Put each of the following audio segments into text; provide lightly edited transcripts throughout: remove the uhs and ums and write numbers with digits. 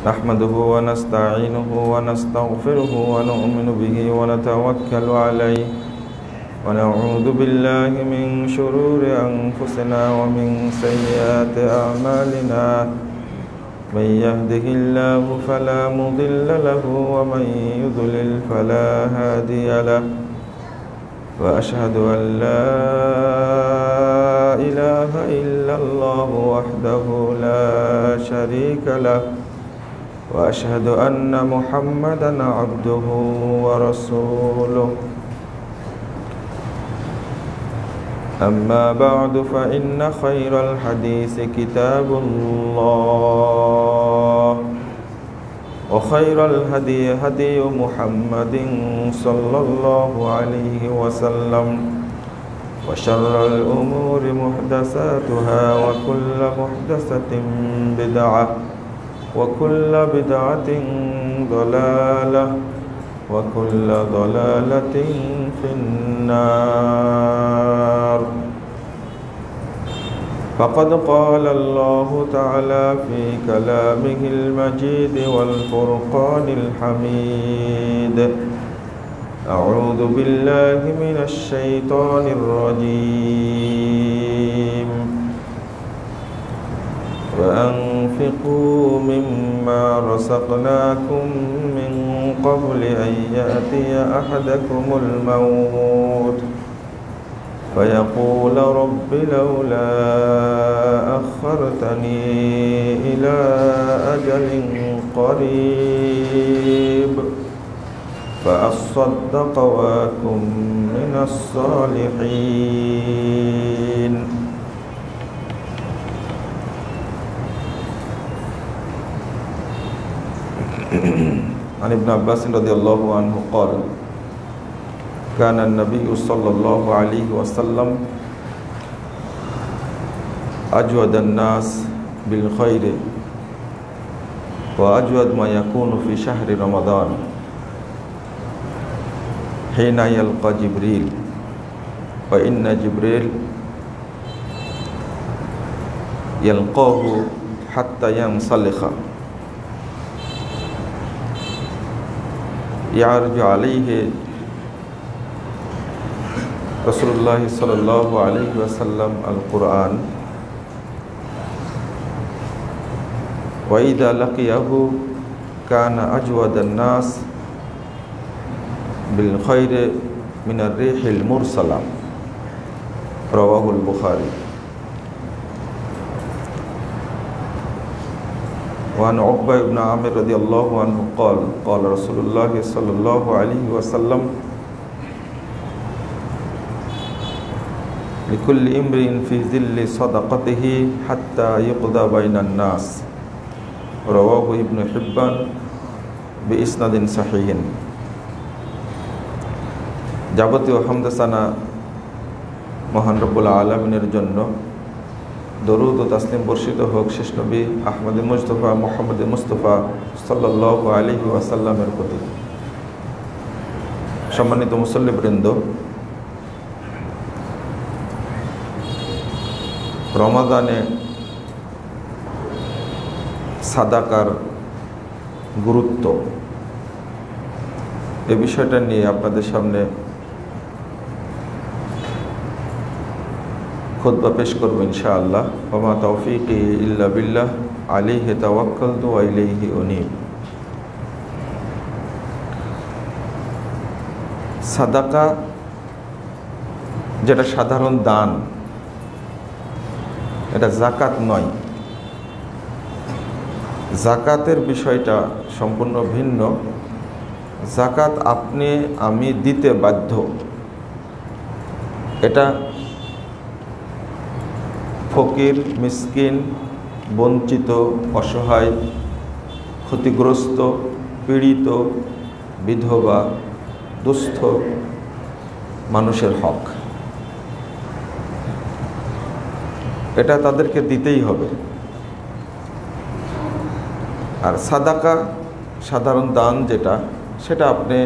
نحمده ونستعينه ونستغفره ونؤمن به ونتوكل عليه ونعوذ بالله من شرور أنفسنا ومن سيئات أعمالنا من يهده الله فلا مضل له ومن يضلل فلا هادي له وأشهد أن لا إله إلا الله وحده لا شريك له وأشهد أن محمدًا عبده ورسوله أما بعد فإن خير الحديث كتاب الله وخير الهدي هدي محمد صلى الله عليه وسلم وشر الأمور محدثاتها وكل محدثة بدعة وكل بدعة ضلالة وكل ضلالة في النار فقد قال الله تعالى في كلامه المجيد والفرقان الحميد أعوذ بالله من الشيطان الرجيم وأنفقوا مما رزقناكم من قبل أن يأتي أحدكم الموت فيقول رب لولا أخرتني إلى أجل قريب فأصدق وأكن من الصالحين عن ابن عباس رضي الله عنه قال كان النبي صلى الله عليه وسلم أجود الناس بالخير وأجود ما يكون في شهر رمضان حين يلقى جبريل وإن جبريل يلقاه حتى ينسلخ يعرج عليه رسول الله صلى الله عليه وسلم القرآن وإذا لقيه كان أجود الناس بالخير من الريح المرسلة رواه البخاري وعن عقبة بن عامر رضي الله عنه قال قال رسول الله صلى الله عليه وسلم لكل امرئ في ظل صدقته حتى يقضى بين الناس رواه ابن حبان بإسناد صحيح যাবতীয় হামদ সানা মহান রব্বুল আলামিনের জন্য দরুদ ও তাসলিম বর্ষিত হোক শেষ নবী আহমদ মুস্তফা মুহাম্মদ মুস্তফা সাল্লাল্লাহু আলাইহি ওয়াসাল্লামের প্রতি। সম্মানিত মুসল্লিবৃন্দ, রমাদানে সাদাকার গুরুত্ব এ বিষয়টা নিয়ে আপনাদের সামনে খুতবা পেশ করব ইনশাআল্লাহ। ওমা তৌফিকি ইল্লা বিল্লাহ আলাইহি তাওয়াক্কালতু ওয়া ইলাইহি উনীব। সাদাকা যেটা সাধারণ দান, এটা যাকাত নয়। যাকাতের বিষয়টা সম্পূর্ণ ভিন্ন। যাকাত আপনি আমি দিতে বাধ্য। এটা ফকির, মিসকিন, বঞ্চিত, অসহায়, ক্ষতিগ্রস্ত, পীড়িত, বিধবা, দুস্থ মানুষের হক। এটা তাদেরকে দিতেই হবে। আর সাদাকা সাধারণ দান যেটা, সেটা আপনি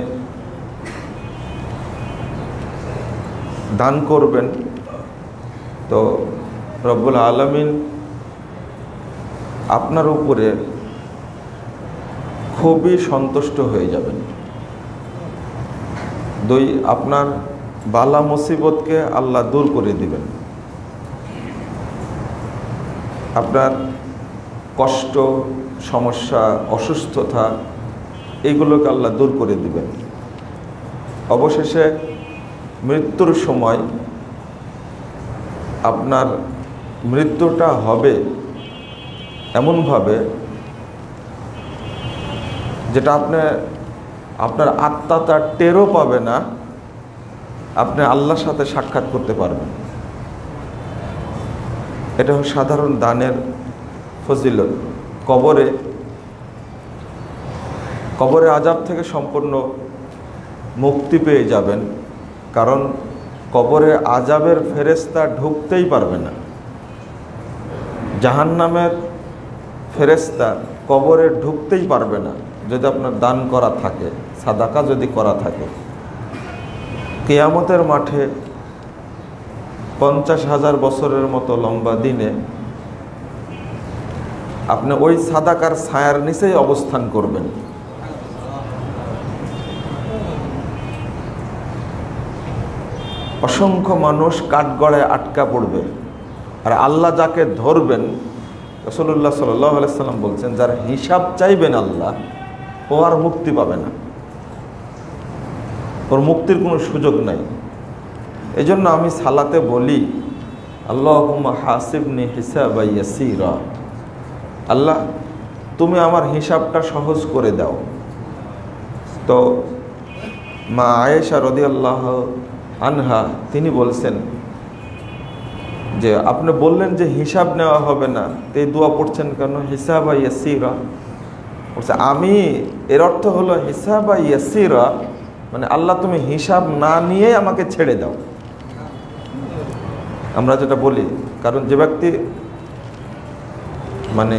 দান করবেন তো রব্বুল আলামিন আপনার উপরে খুবই সন্তুষ্ট হয়ে যাবেন। 2, আপনার বালা মুসিবতকে আল্লাহ দূর করে দিবেন। আপনার কষ্ট, সমস্যা, অসুস্থতা এইগুলোকে আল্লাহ দূর করে দিবেন। অবশেষে মৃত্যুর সময় আপনার মৃত্যুটা হবে এমনভাবে যেটা আপনার আত্মা তার টেরও পাবে না, আপনি আল্লাহর সাথে সাক্ষাৎ করতে পারবেন। এটা সাধারণ দানের ফজিলত। কবরে আযাব থেকে সম্পূর্ণ মুক্তি পেয়ে যাবেন, কারণ কবরে আযাবের ফেরেশতা ঢুকতেই পারবে না। জাহান্নামের ফেরেশতা কবরে ঢুকতেই পারবে না যদি আপনার দান করা থাকে, সাদাকা যদি করা থাকে। কিয়ামতের মাঠে 50,000 বছরের মতো লম্বা দিনে আপনি ওই সাদাকার ছায়ার নিচেই অবস্থান করবেন। অসংখ্য মানুষ কাঠগড়ায় আটকা পড়বে, আর আল্লাহ যাকে ধরবেন, রাসূলুল্লাহ সাল্লাল্লাহু আলাইহি সাল্লাম বলছেন, যার হিসাব চাইবেন আল্লাহ, ও আর মুক্তি পাবে না, ওর মুক্তির কোনো সুযোগ নাই। এই জন্য আমি সালাতে বলি, আল্লাহুম্মা হাসিবনি হিসাবান ইয়াসীরা, আল্লাহ তুমি আমার হিসাবটা সহজ করে দাও। তো মা আয়েশা রাদিয়াল্লাহু আনহা তিনি বলছেন যে আপনি বললেন যে হিসাব নেওয়া হবে না, তো এই দোয়া পড়ছেন কেন? হিসাবান ইয়াসীরা বলছে, আমি এর অর্থ হলো হিসাবান ইয়াসীরা মানে আল্লাহ তুমি হিসাব না নিয়ে আমাকে ছেড়ে দাও। আমরা যেটা বলি, কারণ যে ব্যক্তি মানে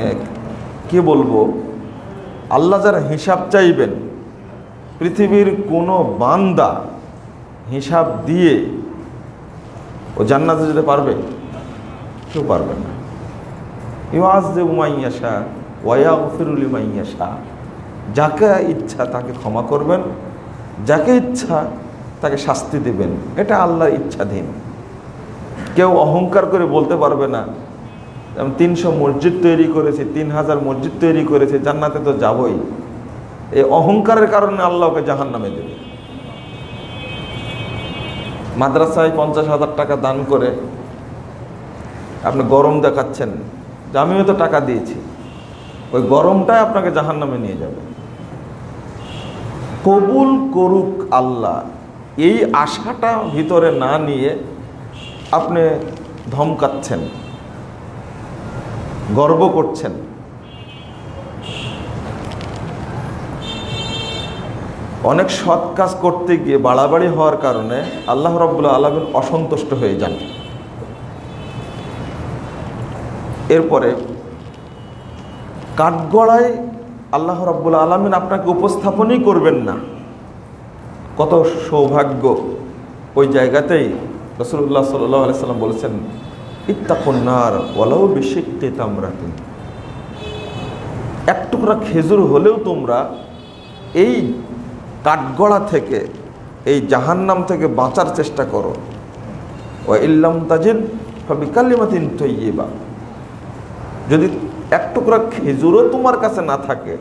কি বলবো, আল্লাহ যারা হিসাব চাইবেন, পৃথিবীর কোনো বান্দা হিসাব দিয়ে ও জান্নাতে যেতে পারবে? কেউ পারবে না। ইউআযযিবু মান ইয়াশা ওয়া ইয়াগফিরু লিমান ইয়াশা, যাকে ইচ্ছা তাকে ক্ষমা করবেন, যাকে ইচ্ছা তাকে শাস্তি দেবেন। এটা আল্লাহর ইচ্ছাধীন। কেউ অহংকার করে বলতে পারবে না 300 মসজিদ তৈরি করেছি, 3000 মসজিদ তৈরি করেছি, জান্নাতে তো যাবই। এই অহংকারের কারণে আল্লাহকে জাহান্নামে দেবে। মাদ্রাসায় 50,000 টাকা দান করে আপনি গরম দেখাচ্ছেন যে আমিও তো টাকা দিয়েছি, ওই গরমটাই আপনাকে জাহান্নামে নিয়ে যাবে। কবুল করুক আল্লাহ, এই আশাটা ভিতরে না নিয়ে আপনি ধমকাচ্ছেন, গর্ব করছেন। অনেক সৎ কাজ করতে গিয়ে বাড়াবাড়ি হওয়ার কারণে আল্লাহ রাব্বুল আলামিন অসন্তুষ্ট হয়ে যান। এরপরে কাঠগড়ায় আল্লাহ রাব্বুল আলামিন আপনাকে উপস্থাপনই করবেন না। কত সৌভাগ্য! ওই জায়গাতেই রাসূলুল্লাহ সাল্লাল্লাহু আলাইহি সাল্লাম বলেছেন, ইত্তাকুন নার ওয়ালাউ বিশিক্কি তামরাতিন, এক টুকরা খেজুর হলেও তোমরা এই কাঠগড়া থেকে, এই জাহান্নাম থেকে বাঁচার চেষ্টা করো। ওয়া ইল্লাম তাজিদ ফাবিকালিমাতিন তাইয়্যিবা, যদি এক টুকরা খেজুরও তোমার কাছে না থাকে,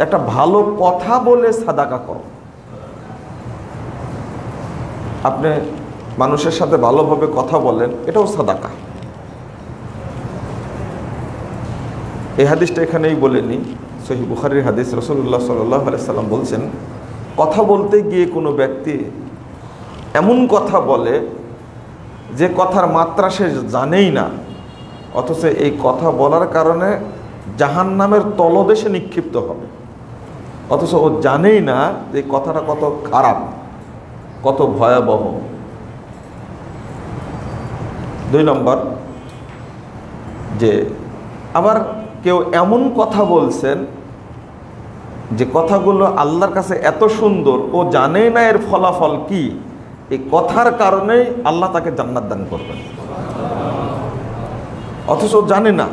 একটা ভালো কথা বলে সাদাকা করো। আপনি মানুষের সাথে ভালোভাবে কথা বলেন, এটাও সাদাকা। এই হাদিসটা এখানেই বলেনি, সহিহ বুখারীর হাদিস। রাসূলুল্লাহ সাল্লাল্লাহু আলাইহি সাল্লাম বলছেন, কথা বলতে গিয়ে কোনো ব্যক্তি এমন কথা বলে যে কথার মাত্রা সে জানেই না, অথচ এই কথা বলার কারণে জাহান্নামের তলদেশে নিক্ষিপ্ত হবে, অথচ ও জানেই না যে কথাটা কত খারাপ, কত ভয়াবহ। 2 নম্বর, যে আবার কেউ এমন কথা বলছেন যে কথাগুলো আল্লাহর কাছে এত সুন্দর, ও জানেই না এর ফলাফল কি, এই কথার কারণেই আল্লাহ তাকে জান্নাত দান করবেন, অথচ জানে না।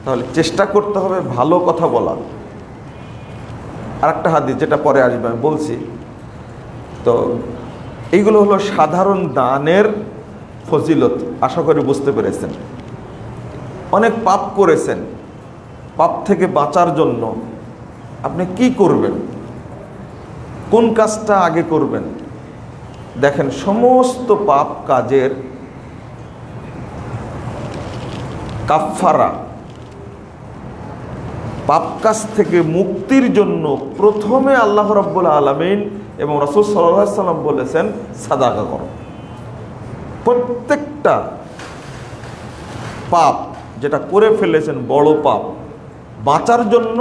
তাহলে চেষ্টা করতে হবে ভালো কথা বলা। আরেকটা হাদিস যেটা পরে আসবে আমি বলছি। তো এইগুলো হলো সাধারণ দানের ফজিলত, আশা করি বুঝতে পেরেছেন। অনেক পাপ করেছেন, পাপ থেকে বাঁচার জন্য আপনি কি করবেন, কোন কাজটা আগে করবেন? দেখেন, সমস্ত পাপ কাজের কাফফারা, পাপ কাজ থেকে মুক্তির জন্য প্রথমে আল্লাহ রাব্বুল আলামিন এবং রাসূল সাল্লাল্লাহু আলাইহি সাল্লাম বলেছেন সাদাকা করো। প্রত্যেকটা পাপ যেটা করে ফেলেছেন বড় পাপ, বাঁচার জন্য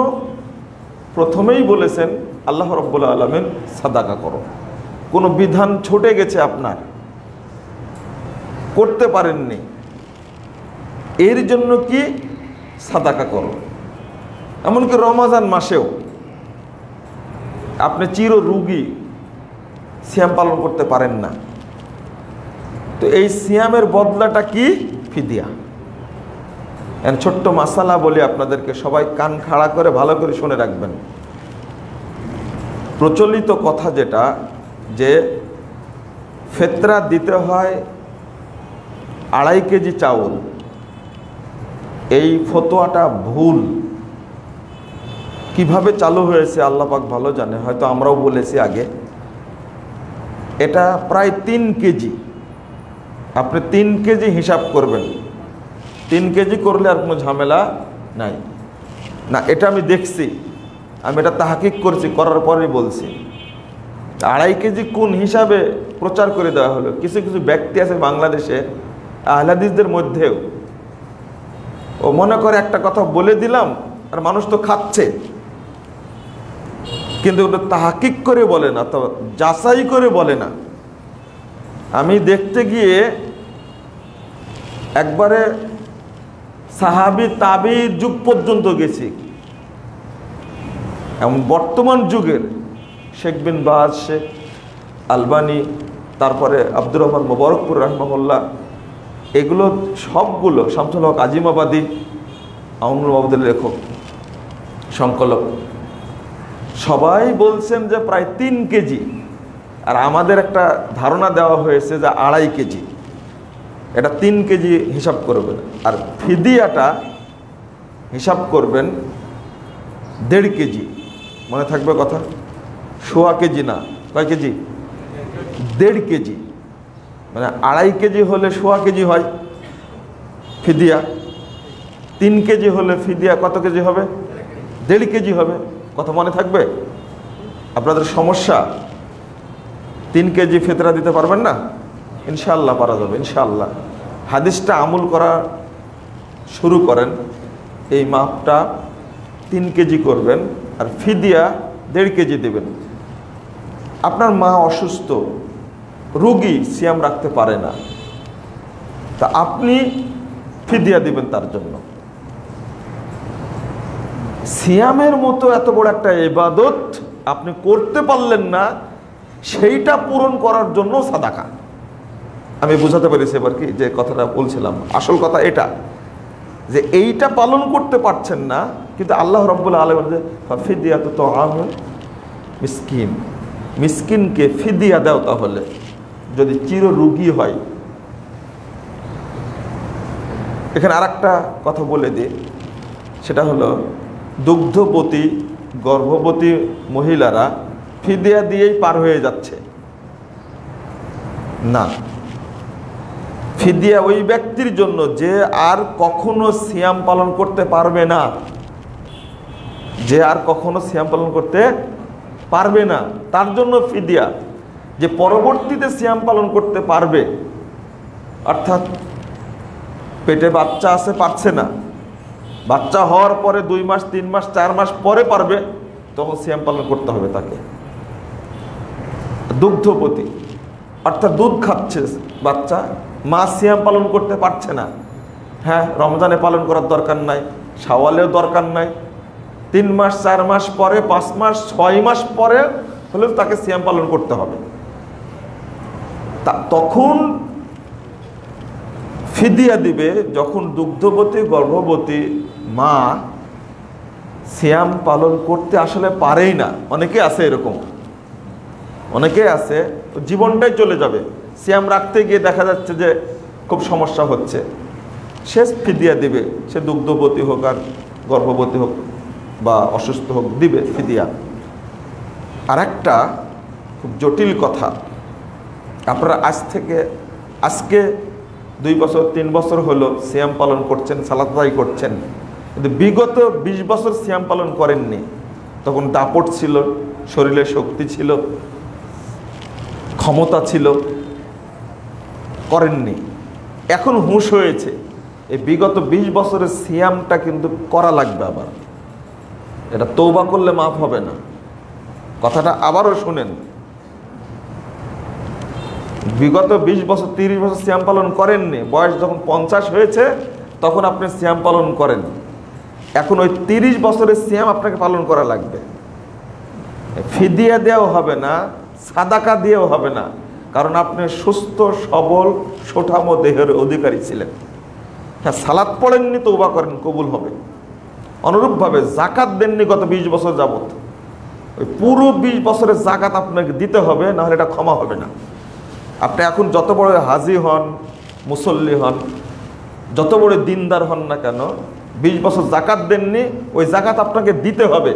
প্রথমেই বলেছেন আল্লাহ রাব্বুল আলামিন সাদাকা করো। কোনো বিধান ছুটে গেছে আপনার, করতে পারেননি, এর জন্য কি সাদাকা করো। এমনকি রমজান মাসেও আপনি চির রোগী, সিয়াম পালন করতে পারেন না, তো এই সিয়ামের বদলাটা কি? ফিদিয়া। ছোট্ট মাসালা বলি আপনাদেরকে, সবাই কান খাড়া করে ভালো করে শুনে রাখবেন। প্রচলিত কথা যেটা, যে ফিতরা দিতে হয় 2.5 কেজি চাউল, এই ফতোয়াটা ভুল। কিভাবে চালু হয়েছে আল্লাহ পাক ভালো জানে, হয়তো আমরাও বলেছি আগে। এটা প্রায় 3 কেজি। আপনি 3 কেজি হিসাব করবেন, 3 কেজি করলে আর কোনো ঝামেলা নাই না। এটা আমি দেখছি, আমি এটা তাহকিক করছি, করার পরেই বলছি। 2.5 কেজি কোন হিসাবে প্রচার করে দেওয়া হলো? কিছু কিছু ব্যক্তি আছে বাংলাদেশে, আহলে হাদিসদের মধ্যেও, ও মনে করে একটা কথা বলে দিলাম আর মানুষ তো খাচ্ছে, কিন্তু ওটা তাহকিক করে বলে না, তো যাচাই করে বলে না। আমি দেখতে গিয়ে একবারে সাহাবী তাবি যুগ পর্যন্ত গেছি। এমন বর্তমান যুগের শেখ বিন বাজ, শেখ আলবানি, তারপরে আব্দুর রহমান মুবারকপুর রাহিমাহুল্লাহ, এগুলো সবগুলো, শামসুল হক আজিমাবাদী, আউনুল মাবুদের লেখক, সংকলক, সবাই বলছেন যে প্রায় 3 কেজি। আর আমাদের একটা ধারণা দেওয়া হয়েছে যে 2.5 কেজি। এটা 3 কেজি হিসাব করবেন। আর ফিদিয়াটা হিসাব করবেন 1.5 কেজি। মনে থাকবে কথা, 1.25 কেজি না, কয় কেজি? 1.5 কেজি। মানে 2.5 কেজি হলে 1.25 কেজি হয় ফিদিয়া। 3 কেজি হলে ফিদিয়া কত কেজি হবে? 1.5 কেজি হবে। কথা মনে থাকবে? আপনাদের সমস্যা, 3 কেজি ফিতরা দিতে পারবেন না? ইনশাআল্লাহ পারা যাবে, ইনশাআল্লাহ। হাদিসটা আমল করা শুরু করেন, এই মাপটা 3 কেজি করবেন, আর ফিদিয়া 1.5 কেজি দেবেন। আপনার মা অসুস্থ, রোগী, সিয়াম রাখতে পারে না, তা আপনি ফিদিয়া দিবেন তার জন্য। সিয়ামের মতো এত বড় একটা ইবাদত আপনি করতে পারলেন না, সেইটা পূরণ করার জন্য সাদাকা। আমি বুঝাতে পেরেছি এবার কি, যে কথাটা বলছিলাম, আসল কথা এটা, যে এইটা পালন করতে পারছেন না, কিন্তু আল্লাহ রাব্বুল আলামিন যে ফিদিয়াতু তাআমুন মিসকিন, মিসকিনকে ফিদিয়া দাও, তাহলে যদি চির রোগী হয়। এখানে আরেকটা কথা বলে দিই, সেটা হলো দুগ্ধবতী, গর্ভবতী মহিলারা ফিদিয়া দিয়েই পার হয়ে যাচ্ছে না। ফিদিয়া ওই ব্যক্তির জন্য যে আর কখনো সিয়াম পালন করতে পারবে না, যে আর কখনো সিয়াম পালন করতে পারবে না, তার জন্য ফিদিয়া। যে পরবর্তীতে সিয়াম পালন করতে পারবে, অর্থাৎ পেটে বাচ্চা আছে, পারছে না, বাচ্চা হওয়ার পরে 2 মাস, 3 মাস, 4 মাস পরে পারবে, তখন সিয়াম পালন করতে হবে তাকে। দুগ্ধবতী, অর্থাৎ দুধ খাচ্ছে বাচ্চা, মা সিয়াম পালন করতে পারছে না। হ্যাঁ, রমজানে পালন করার দরকার নাই, শাওয়ালেও দরকার নাই, 3 মাস, 4 মাস পরে, 5 মাস, 6 মাস পরে হলেও তাকে সিয়াম পালন করতে হবে। তখন ফিদিয়া দিবে যখন দুগ্ধবতী, গর্ভবতী মা সিয়াম পালন করতে আসলে পারেই না। অনেকে আছে এরকম, অনেকে আছে জীবনটাই চলে যাবে, সিয়াম রাখতে গিয়ে দেখা যাচ্ছে যে খুব সমস্যা হচ্ছে, সে ফিদিয়া দিবে, সে দুগ্ধবতী হোক আর গর্ভবতী হোক বা অসুস্থ হোক, দিবে ফিদিয়া। আর একটা খুব জটিল কথা, আপনারা আজকে 2 বছর 3 বছর হলো সিয়াম পালন করছেন, সালাত আদায় করছেন, কিন্তু বিগত 20 বছর সিয়াম পালন করেননি। তখন দাপট ছিল, শরীরে শক্তি ছিল, ক্ষমতা ছিল, করেননি। এখন হুঁশ হয়েছে, এই বিগত 20 বছরের সিয়ামটা কিন্তু করা লাগবে আবার। এটা তওবা করলে মাফ হবে না। কথাটা আবারও শুনেন, বিগত 20 বছর 30 বছর সিয়াম পালন করেননি, বয়স যখন 50 হয়েছে তখন আপনি সিয়াম পালন করেন, এখন ওই 30 বছরের সিয়াম আপনাকে পালন করা লাগবে। ফিদিয়া দেওয়াও হবে না, সাদাকা দিয়েও হবে না, কারণ আপনি সুস্থ সবল সুঠামো দেহের অধিকারী ছিলেন। হ্যাঁ, সালাত পড়েননি, তওবা করেন, কবুল হবে। অনুরূপভাবে জাকাত দেননি গত 20 বছর যাবত, ওই পুরো 20 বছরের জাকাত আপনাকে দিতে হবে, নাহলে এটা ক্ষমা হবে না। আপনি এখন যত বড় হাজি হন, মুসল্লি হন, যত বড় দিনদার হন না কেন, 20 বছর জাকাত দেননি, ওই জাকাত আপনাকে দিতে হবে।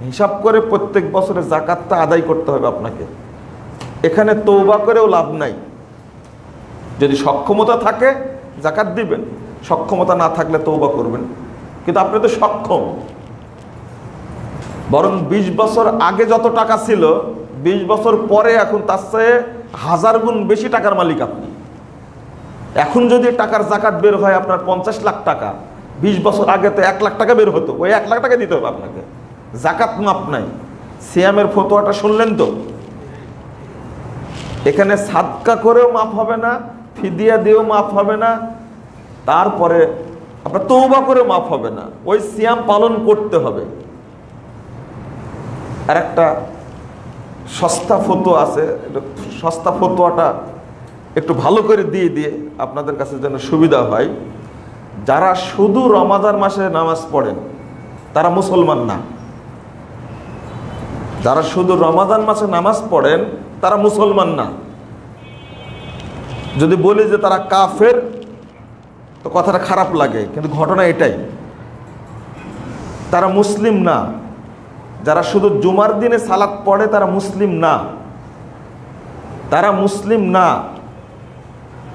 হিসাব করে প্রত্যেক বছরের জাকাতটা আদায় করতে হবে আপনাকে। এখানে তওবা করেও লাভ নাই। যদি সক্ষমতা থাকে জাকাত দিবেন, সক্ষমতা না থাকলে তওবা করবেন, কিন্তু আপনি তো সক্ষম। বরং 20 বছর আগে যত টাকা ছিল, 20 বছর পরে এখন তার চেয়ে 1000 গুণ বেশি টাকার মালিক আপনি। এখন যদি টাকার জাকাত বের হয় আপনার 50 লাখ টাকা, 20 বছর আগে তো 1 লাখ টাকা বের হতো, ওই 1 লাখ টাকা দিতে হবে আপনাকে। জাকাত মাপ নাই। সিয়ামের ফতোয়াটা শুনলেন তো, এখানে সাদকা করেও মাপ হবে না, ফিদিয়া দিয়েও মাপ হবে না, তারপরে আপনার তওবা করেও মাপ হবে না, ওই সিয়াম পালন করতে হবে। আর একটা সস্তা ফতোয়া আছে, সস্তা ফতোয়াটা একটু ভালো করে দিয়ে আপনাদের কাছে যেন সুবিধা হয়। যারা শুধু রমাদান মাসে নামাজ পড়েন তারা মুসলমান না। যারা শুধু রমাদান মাসে নামাজ পড়েন তারা মুসলমান না। যদি বলি যে তারা কাফের, তো কথাটা খারাপ লাগে, কিন্তু ঘটনা এটাই, তারা মুসলিম না। যারা শুধু জুমার দিনে সালাত পড়ে তারা মুসলিম না, তারা মুসলিম না।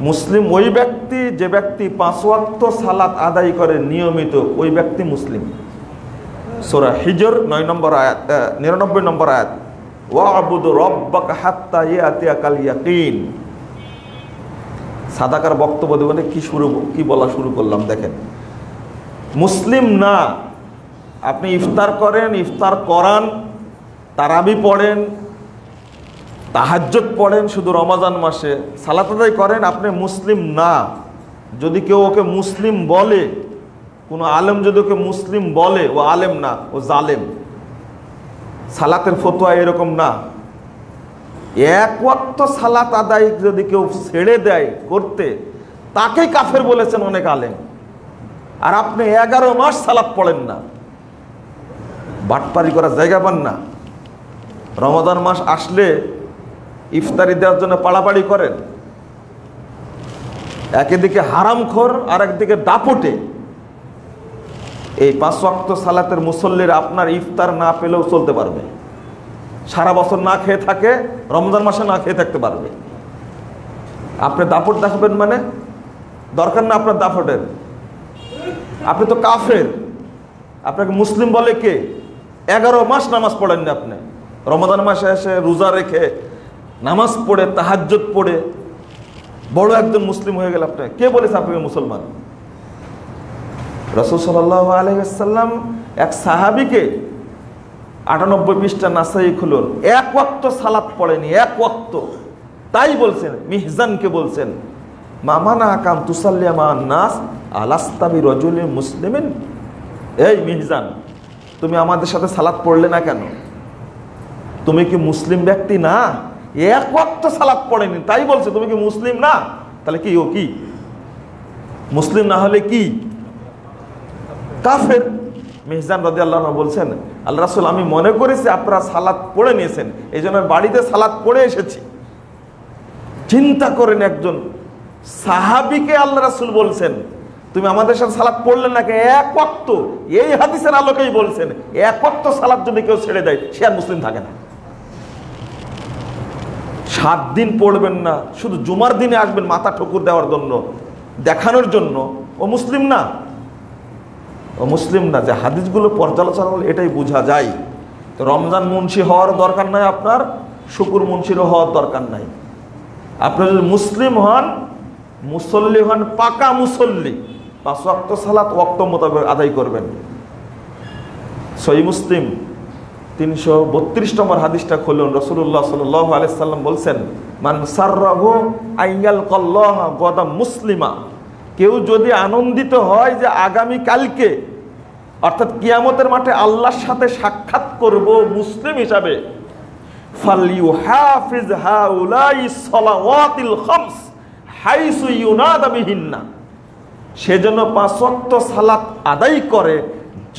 মুসলিম ওই ব্যক্তি যে ব্যক্তি 5 ওয়াক্ত সালাত আদায় করে নিয়মিত, ওই ব্যক্তি মুসলিম। সূরা হিজর 9 নম্বর আয়াত, 99 নম্বর আয়াত, ওয়া'বুদ রাব্বাকা হাত্তা ইয়াতিয়াকাল ইয়াকিন। সাদাকার বক্তব্য দেবেন, কি বলা শুরু করলাম দেখেন। মুসলিম না, আপনি ইফতার করেন, ইফতার করান, তারাবি পড়েন, তাহাজ্জুদ পড়েন, শুধু রমাদান মাসে সালাত আদায় করেন, আপনি মুসলিম না। যদি কেউ ওকে মুসলিম বলে, কোনো আলেম যদি ওকে মুসলিম বলে, ও আলেম না, ও জালেম। সালাতের ফতোয়া এরকম না। 1 ওয়াক্ত সালাত আদায় যদি কেউ ছেড়ে দেয় করতে, তাকেই কাফের বলেছেন অনেক আলেম। আর আপনি 11 মাস সালাত পড়েন না, বাটপারি করার জায়গা পান না। রমাদান মাস আসলে ইফতারি দেওয়ার জন্য পাড়াপাড়ি করেন, একদিকে হারামখোর আর একদিকে দাপটে। এই 5 ওয়াক্ত সালাতের মুসল্লিরা আপনার ইফতার না পেলেও চলতে পারবে, সারা বছর না খেয়ে থাকে, রমজান মাসে না খেয়ে থাকতে পারবে। আপনি দাপট দেখাবেন মানে দরকার না আপনার দাপটের, আপনি তো কাফের। আপনাকে মুসলিম বলে কে? 11 মাস নামাজ পড়েননি আপনি, রমজান মাসে এসে রোজা রেখে নামাজ পড়ে তাহাজ্জুদ পড়ে বড় একজন মুসলিম হয়ে গেল। আপনি কে বলেছে আপনাকে মুসলমান? রাসূল সাল্লাল্লাহু আলাইহি ওয়াসাল্লাম এক সাহাবীকে 98 পৃষ্ঠা নাসাই খুলুন, 1 ওয়াক্ত সালাত পড়েনি, 1 ওয়াক্ত। তাই বলছেন, মিহজানকে বলছেন, মামানা কাম তুসাল্লিয়া মা নাস আলাস্তা বিরাজুলিন মুসলিমিন। এই মিহজান, তুমি আমাদের সাথে সালাত পড়লে না কেন? তুমি কি মুসলিম ব্যক্তি না? 1 ওয়াক্ত সালাত পড়েনি, তাই বলছে তুমি কি মুসলিম না? তাহলে কি ও কি মুসলিম না হলে কি? কাফের। মিহজান রাদিয়াল্লাহু আনহু বলছেন, আল্লাহ রাসূল, আমি মনে করেছি আপনারা সালাত পড়ে নিয়েছেন, এই জন্য বাড়িতে সালাত পড়ে এসেছি। চিন্তা করেন, একজন সাহাবীকে আল্লাহ রাসূল বলছেন, তুমি আমাদের সাথে সালাত পড়লে নাকি? এক ওয়াক্ত, এই হাদিসের আলোকেই বলছেন, এক ওয়াক্ত সালাত যদি কেউ ছেড়ে দেয় সে আর মুসলিম থাকে না। 7 দিন পড়বেন না, শুধু জুমার দিনে আসবেন মাথা ঠুকুর দেওয়ার জন্য, দেখানোর জন্য, ও মুসলিম না। ও মুসলিম না। যে হাদিসগুলো পর্যালোচনা হলে এটাই বোঝা যায়। তো রমজান মুন্সি হওয়ার দরকার নাই, আপনার শুকুর মুন্সিরও হওয়ার দরকার নাই। আপনি যদি মুসলিম হন, মুসল্লি হন, পাকা মুসল্লি, 5 ওয়াক্ত সালাত ওয়াক্ত মোতাবেক আদায় করবেন। সহিহ মুসলিম 332 নম্বর হাদিসটা খুলুন। রাসূলুল্লাহ সাল্লাল্লাহু আলাইহি সাল্লাম বলছেন, মান সাররাহু আইয়ালকাল্লাহ গাদা মুসলিমা, কেউ যদি আনন্দিত হয় যে আগামী কালকে অর্থাৎ কিয়ামতের মাঠে আল্লাহর সাথে সাক্ষাৎ করব মুসলিম হিসাবে, ফালইউহাফিজ হাউলাই সালাওয়াতিল খামস হাইসু ইউনাদা বিহিন্না, সেজন্য 5 ওয়াক্ত সালাত আদায় করে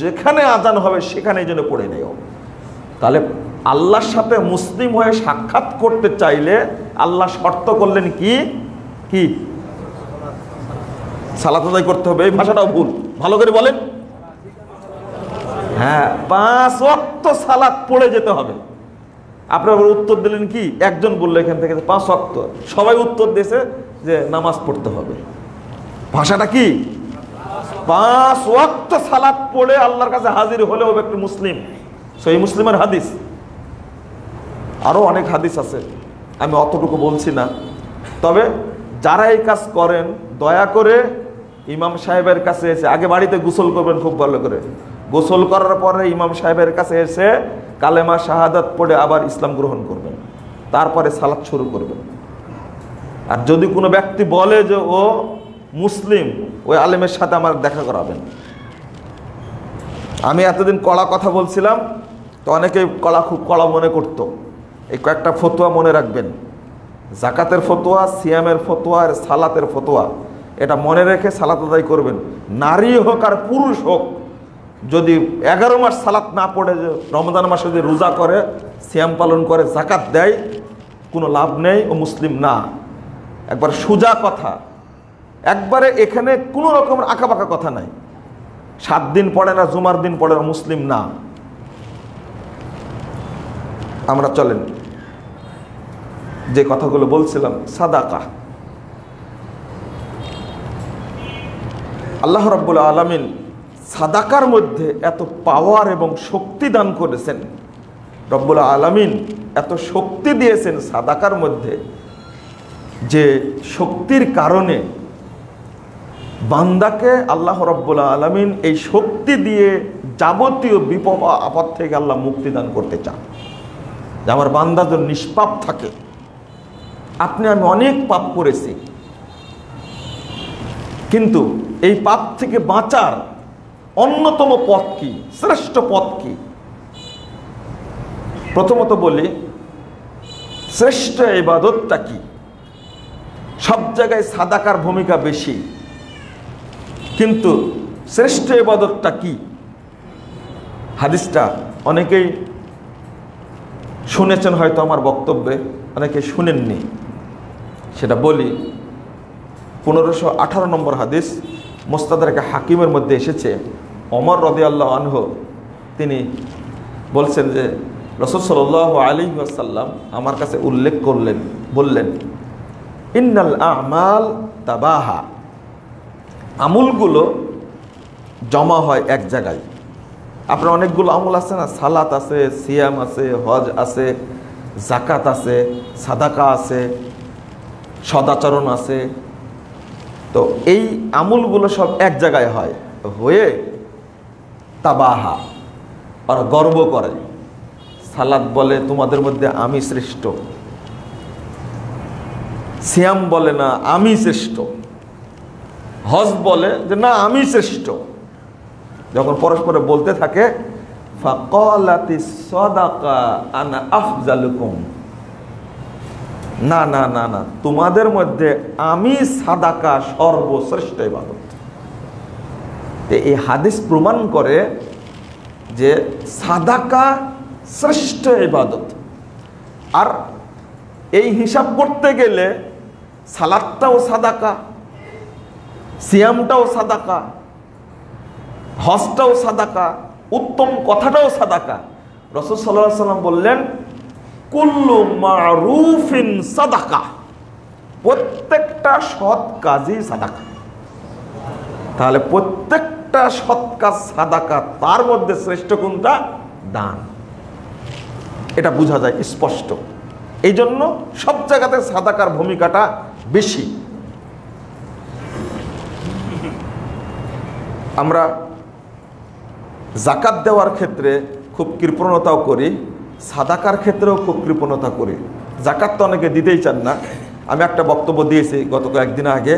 যেখানে আজান হবে সেখানে যেন পড়ে নেয়। তাহলে আল্লাহর সাথে মুসলিম হয়ে সাক্ষাৎ করতে চাইলে আল্লাহ শর্ত করলেন কি কি? সালাত আদায় করতে হবে। এই ভাষাটাও ভুল, ভালো করে বলেন। হ্যাঁ, 5 ওয়াক্ত সালাত পড়ে যেতে হবে। আপনারা উত্তর দিলেন কি? একজন বললো এখান থেকে 5 ওয়াক্ত, সবাই উত্তর দিয়েছে যে নামাজ পড়তে হবে। ভাষাটা কি? 5 ওয়াক্ত সালাত পড়ে আল্লাহর কাছে হাজির হলে হবে একটু মুসলিম। সহিহ মুসলিমের হাদিস। আরো অনেক হাদিস আছে, আমি অতটুকু বলছি না। তবে যারা এই কাজ করেন দয়া করে ইমাম সাহেবের কাছে এসে আগে বাড়িতে গোসল করবেন খুব ভালো করে। গোসল করার পরে ইমাম সাহেবের কাছে এসে কালেমা শাহাদাত পড়ে আবার ইসলাম গ্রহণ করবেন, তারপরে সালাত শুরু করবেন। আর যদি কোনো ব্যক্তি বলে যে ও মুসলিম, ওই আলেমের সাথে আমার দেখা করাবেন। আমি এতদিন কড়া কথা বলছিলাম, তো অনেকে খুব কড়া মনে করত। এই কয়েকটা ফতোয়া মনে রাখবেন, জাকাতের ফতোয়া, সিয়ামের ফতোয়া আর সালাতের ফতোয়া, এটা মনে রেখে সালাত আদায় করবেন। নারী হোক আর পুরুষ হোক, যদি 11 মাস সালাত না পড়ে রমজান মাসে যদি রোজা করে, সিয়াম পালন করে, জাকাত দেয়, কোনো লাভ নেই, ও মুসলিম না। একবার সোজা কথা, একবারে এখানে কোনো রকমের আঁকাবাঁকা কথা নাই। 7 দিন পড়ে না, জুমার দিন পড়ে না, মুসলিম না। আমরা চলেন যে কথাগুলো বলছিলাম, সাদাকা। আল্লাহ রাব্বুল আলামিন সাদাকার মধ্যে এত পাওয়ার এবং শক্তি দান করেছেন। রব্বুল আলামিন এত শক্তি দিয়েছেন সাদাকার মধ্যে, যে শক্তির কারণে বান্দাকে আল্লাহ রাব্বুল আলামিন এই শক্তি দিয়ে যাবতীয় বিপদ আপদ থেকে আল্লাহ মুক্তি দান করতে চান, যে আমার বান্দা যেন নিষ্পাপ থাকে। আপনি আমি অনেক পাপ করেছি, কিন্তু এই পাপ থেকে বাঁচার অন্যতম পথ কি, শ্রেষ্ঠ পথ কি? প্রথমত বলি, শ্রেষ্ঠ ইবাদতটা কি? সব জায়গায় সাদাকার ভূমিকা বেশি, কিন্তু শ্রেষ্ঠ ইবাদতটা কি? হাদিসটা অনেকেই শুনেছেন হয়তো আমার বক্তব্যে, অনেকে শুনেননি, সেটা বলি। 1518 নম্বর হাদিস, মুস্তাদরাকে হাকিমের মধ্যে এসেছে। ওমর রাদিয়াল্লাহু আনহু তিনি বলছেন যে রাসূল সাল্লাল্লাহু আলাইহি ওয়াসাল্লাম আমার কাছে উল্লেখ করলেন, বললেন, ইন্নাল আমাল তাবাহা, আমলগুলো জমা হয় এক জায়গায়। আপনার অনেকগুলো আমল আছে না, সালাত আছে, সিয়াম আছে, হজ আছে, জাকাত আছে, সাদাকা আছে, সদাচরণ আছে। তো এই আমলগুলো সব এক জায়গায় হয়, হয়ে তাবাহা, আর গর্ব করে। সালাত বলে তোমাদের মধ্যে আমি শ্রেষ্ঠ, সিয়াম বলে না আমি শ্রেষ্ঠ, হজ বলে যে না আমি শ্রেষ্ঠ। যখন পরস্পরে বলতে থাকে, ফাকালাতিস সাদাকা আনা আফজালুকুম, না না না না, তোমাদের মধ্যে আমি সাদাকা সর্বশ্রেষ্ঠ ইবাদত। এই হাদিস প্রমাণ করে যে সাদাকা শ্রেষ্ঠ ইবাদত। আর এই হিসাব করতে গেলে সালাদটাও সাদাকা, সিয়ামটাও সাদাকা, হজটাও সাদাকা, উত্তম কথাটাও সাদাকা। রাসূল সাল্লাল্লাহু আলাইহি ওয়াসাল্লাম বললেন, কুল্লু মারুফিন সাদাকা, প্রত্যেকটা সৎ কাজই সাদাকা। তাহলে প্রত্যেকটা সৎ কাজ সাদাকা, তার মধ্যে শ্রেষ্ঠ কোনটা? দান। এটা বোঝা যায় স্পষ্ট। এই জন্য সব জায়গাতে সাদাকার ভূমিকাটা বেশি। আমরা জাকাত দেওয়ার ক্ষেত্রে খুব কৃপণতাও করি, সাদাকার ক্ষেত্রেও খুব কৃপণতা করি। জাকাত তো অনেকে দিতেই চান না। আমি একটা বক্তব্য দিয়েছি গত কয়েকদিন আগে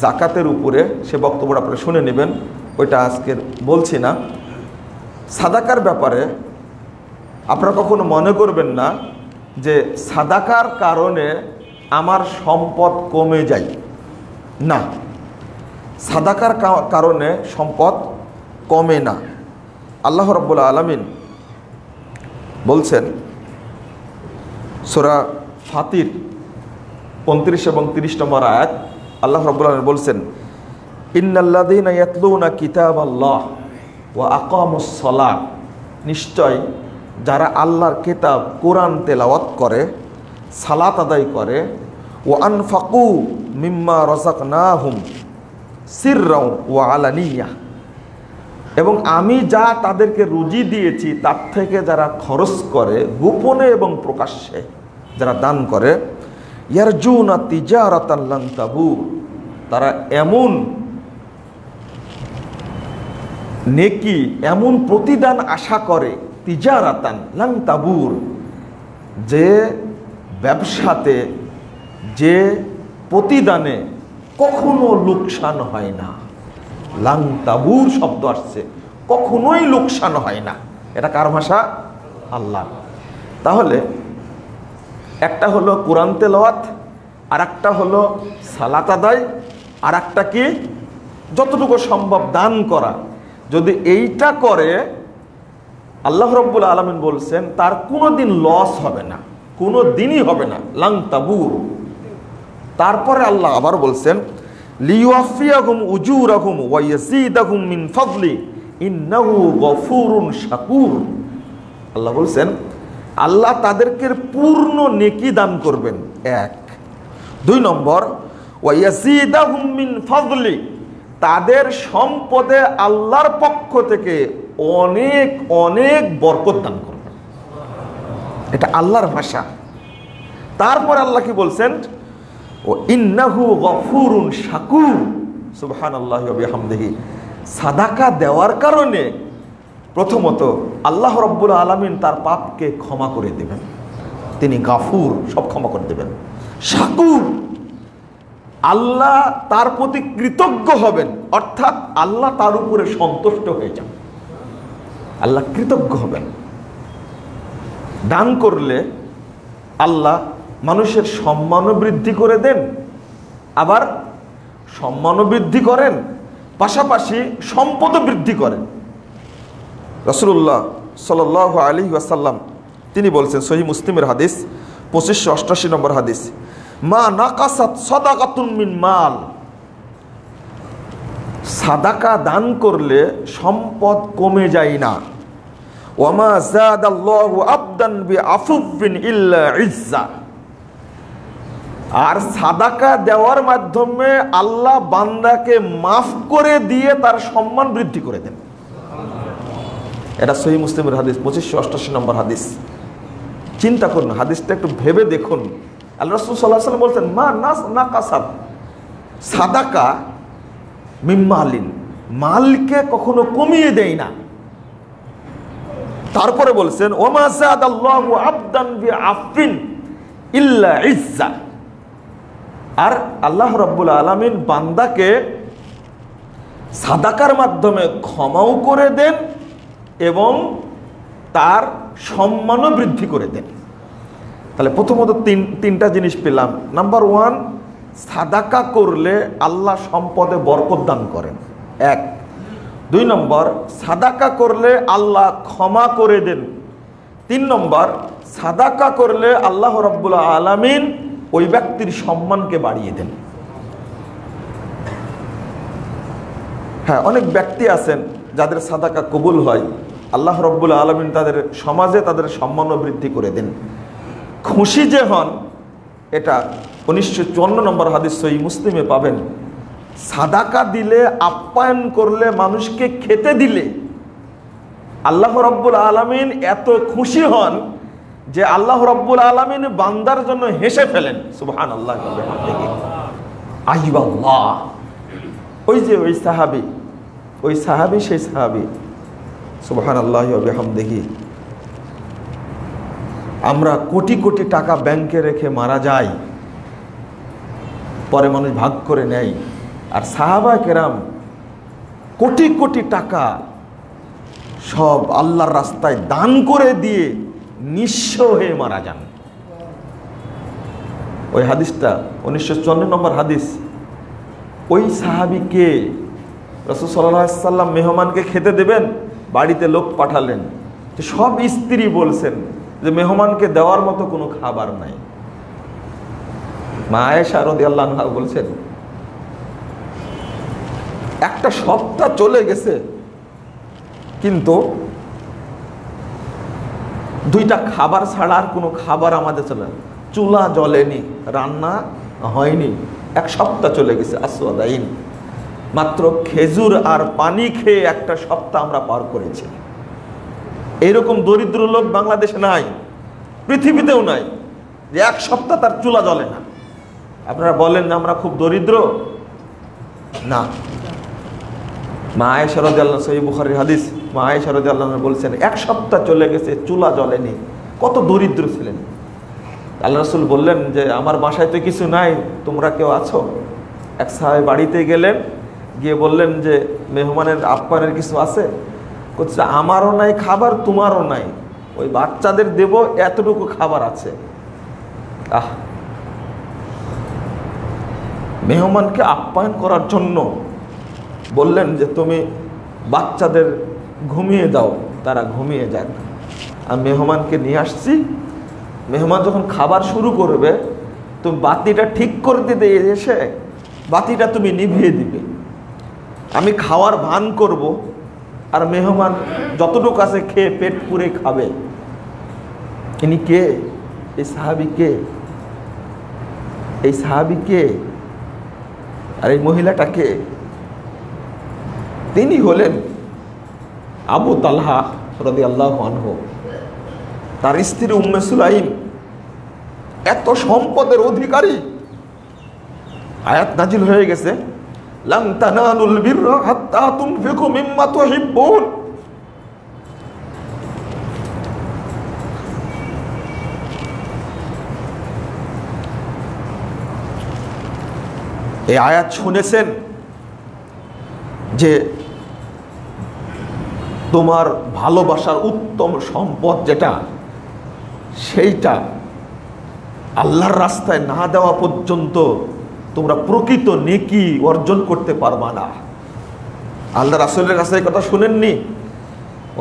জাকাতের উপরে, সে বক্তব্যটা আপনারা শুনে নেবেন, ওইটা আজকের বলছি না। সাদাকার ব্যাপারে আপনারা কখনো মনে করবেন না যে সাদাকার কারণে আমার সম্পদ কমে যায়। না, সাদাকার কারণে সম্পদ কমে না। আল্লাহ রাব্বুল আলামিন বলছেন সূরা ফাতির 29 এবং 30 নম্বর আয়াত, আল্লাহ রাব্বুল আলামিন বলছেন, ইন্নাল্লাযীনা ইয়াতলুনা কিতাবাল্লাহ ওয়া আকামুস সালাহ, নিশ্চয় যারা আল্লাহর কিতাব কোরআন তেলাওয়াত করে, সালাত আদায় করে, ওয়া আনফাকু মিম্মা রাযাকনাহুম সিররাও ওয়া আলানিয়া, এবং আমি যা তাদেরকে রুজি দিয়েছি তার থেকে যারা খরচ করে গোপনে এবং প্রকাশ্যে যারা দান করে, ইয়ারজুনা তিজারাতান লান তাবুর, তারা এমন নেকি, এমন প্রতিদান আশা করে, তিজারাতান লান তাবুর, যে ব্যবসাতে, যে প্রতিদানে কখনো লোকসান হয় না। লাং তাবুর শব্দ আসছে, কখনোই লোকসান হয় না। এটা কার ভাষা? আল্লাহ। তাহলে একটা হলো কোরআন তেলাওয়াত, আর একটা হলো সালাত আদায়, আর একটা কি যতটুকু সম্ভব দান করা। যদি এইটা করে, আল্লাহ রাব্বুল আলামিন বলছেন তার কোনোদিন লস হবে না, কোনো দিনই হবে না, লাং তাবুর। তারপরে আল্লাহ আবার বলছেন, লিওয়াফিয়াহুম উজুরাহুম ওয়া ইয়াজিদাহুম মিন ফাদলি ইন্নাহু গফুরুন শাকুর। আল্লাহ বলছেন আল্লাহ তাদেরকে পূর্ণ নেকি দান করবেন, এক। 2 নম্বর, ওয়া ইয়াজিদাহুম মিন ফাদলি, তাদের সম্পদে আল্লাহর পক্ষ থেকে অনেক অনেক বরকত দান করবেন। এটা আল্লাহর ভাষা। তারপর আল্লাহ কি বলছেন? ও ইন্নাহু গফুরুন শাকুর। সুবহানাল্লাহি ওয়া বিহামদিহি। সাদাকা দেওয়ার কারণে প্রথমত আল্লাহ রাব্বুল আলামিন তার পাপকে ক্ষমা করে দেবেন, তিনি গাফুর, সব ক্ষমা করে দেবেন। শাকুর, আল্লাহ তার প্রতি কৃতজ্ঞ হবেন, অর্থাৎ আল্লাহ তার উপরে সন্তুষ্ট হয়ে যান, আল্লাহ কৃতজ্ঞ হবেন। দান করলে আল্লাহ মানুষের সম্মানও বৃদ্ধি করে দেন, আবার সম্মানও বৃদ্ধি করেন, পাশাপাশি সম্পদও বৃদ্ধি করেন। রাসূলুল্লাহ সাল্লাল্লাহু আলাইহি ওয়াসাল্লাম তিনি বলছেন, সহিহ মুসলিমের হাদিস 2588 নম্বর হাদিস, মা নাকাসাত সাদাকাতুন মিন মাল, সাদাকা দান করলে সম্পদ কমে যায় না। ওয়া মা যাদাল্লাহু আবদান বিআফুবিন ইল্লা ইজ্জা, আর সাদাকা দেওয়ার মাধ্যমে আল্লাহ বান্দাকে মাফ করে দিয়ে তার সম্মান বৃদ্ধি করে দেন। এটা সহিহ মুসলিমের হাদিস 2588 নম্বর হাদিস। চিন্তা করুন, হাদিসটা একটু ভেবে দেখুন। আল্লাহ রাসূল সাল্লাল্লাহু আলাইহি ওয়াসাল্লাম বলছেন, মা নাকাসাত, সাদাকা মিম্মালিন, মালকে কখনো কমিয়ে দেয় না। তারপরে বলছেন, ওমা যাদাল্লাহু আবদান বিআফিন ইল্লা ইজ্জা, আর আল্লাহ রাব্বুল আলামিন বান্দাকে সাদাকার মাধ্যমে ক্ষমাও করে দেন এবং তার সম্মানও বৃদ্ধি করে দেন। তাহলে প্রথমত তিনটা জিনিস পেলাম। নাম্বার 1, সাদাকা করলে আল্লাহ সম্পদে বরকত দান করেন, এক। 2 নম্বর, সাদাকা করলে আল্লাহ ক্ষমা করে দেন। 3 নম্বর, সাদাকা করলে আল্লাহ রাব্বুল আলামিন ওই ব্যক্তির সম্মানকে বাড়িয়ে দেন। হ্যাঁ, অনেক ব্যক্তি আছেন যাদের সাদাকা কবুল হয়, আল্লাহ রাব্বুল আলামিন তাদের সমাজে তাদের সম্মানও বৃদ্ধি করে দেন, খুশি যে হন। এটা 1954 নম্বর হাদিস সহিহ মুসলিমে পাবেন। সাদাকা দিলে, আপ্যায়ন করলে, মানুষকে খেতে দিলে আল্লাহ রাব্বুল আলামিন এত খুশি হন যে আল্লাহ রাব্বুল আলামিন বান্দার জন্য হেসে ফেলেন। সুবহানাল্লাহ। আইয়াল্লাহ, ওই যে ওই সাহাবী সেই সাহাবী, সুবহানাল্লাহি ওয়া বিহামদিহি। আমরা কোটি কোটি টাকা ব্যাংকে রেখে মারা যাই, পরে মানুষ ভাগ করে নেয়। আর সাহাবা কেরাম কোটি কোটি টাকা সব আল্লাহর রাস্তায় দান করে দিয়ে নিঃস্ব হয়ে মারা যান। ওই হাদিসটা 1954 নম্বর হাদিস। ওই সাহাবীকে রাসূল সাল্লাল্লাহু আলাইহি সাল্লাম মেহমানকে খেতে দেবেন, বাড়িতে লোক পাঠালেন, যে সব স্ত্রী বলছেন যে মেহমানকে দেওয়ার মতো কোনো খাবার নাই। মা আয়েশা রাদিয়াল্লাহু আনহা বলছেন, একটা সপ্তাহ চলে গেছে কিন্তু 2টা খাবার ছাড়া আর কোনো খাবার আমাদের চলে না, চুলা জ্বলেনি, রান্না হয়নি, 1 সপ্তাহ চলে গেছে। আসওয়াদাইন, মাত্র খেজুর আর পানি খেয়ে একটা সপ্তাহ আমরা পার করেছি। এইরকম দরিদ্র লোক বাংলাদেশে নাই, পৃথিবীতেও নাই, যে 1 সপ্তাহ তার চুলা জ্বলে না। আপনারা বলেন না আমরা খুব দরিদ্র? না। মা আয়েশা রাদিয়াল্লাহু আনহা, সহিহ বুখারীর হাদিস, মা আয়েশা রাদিয়াল্লাহু আনহা বলছেন 1 সপ্তাহ চলে গেছে, চুলা জ্বলেনি, কত দরিদ্র ছিলেন। আল্লাহ রাসূল বললেন যে আমার বাসায় তো কিছু নাই, তোমরা কেউ আছো? এক সাহাবী বাড়িতে গেলেন, গিয়ে বললেন যে মেহমানের আপ্যায়নের কিছু আছে? বলছে আমারও নাই খাবার, তোমারও নাই, ওই বাচ্চাদের দেব, এতটুকু খাবার আছে। মেহমানকে আপ্যায়ন করার জন্য বললেন যে তুমি বাচ্চাদের ঘুমিয়ে দাও, তারা ঘুমিয়ে যাক, আর মেহমানকে নিয়ে আসছি, মেহমান যখন খাবার শুরু করবে তুমি বাতিটা ঠিক করে দিতে এসে বাতিটা তুমি নিভিয়ে দিবে, আমি খাওয়ার ভান করব, আর মেহমান যতটুকু আছে খেয়ে পেট পুরে খাবে। ইনি কে? এই সাহাবী কে? এই সাহাবী কে? আর এই মহিলাটাকে? তিনি হলেন আবু তালহা রাদিয়াল্লাহু আনহু, তার স্ত্রী উম্মে সুলাইম, এত সম্পদের অধিকারী। আয়াত নাজিল হয়ে গেছে, লান তানালুল বিররা হাত্তা তুনফিকু মিম্মা তুহিব্বুন। এই আয়াত শুনেছেন যে তোমার ভালোবাসার উত্তম সম্পদ যেটা, সেইটা আল্লাহর রাস্তায় না দেওয়া পর্যন্ত তোমরা প্রকৃত নেকি অর্জন করতে পারবা না। আল্লাহ রাসূলের কাছে এই কথা শুনেননি,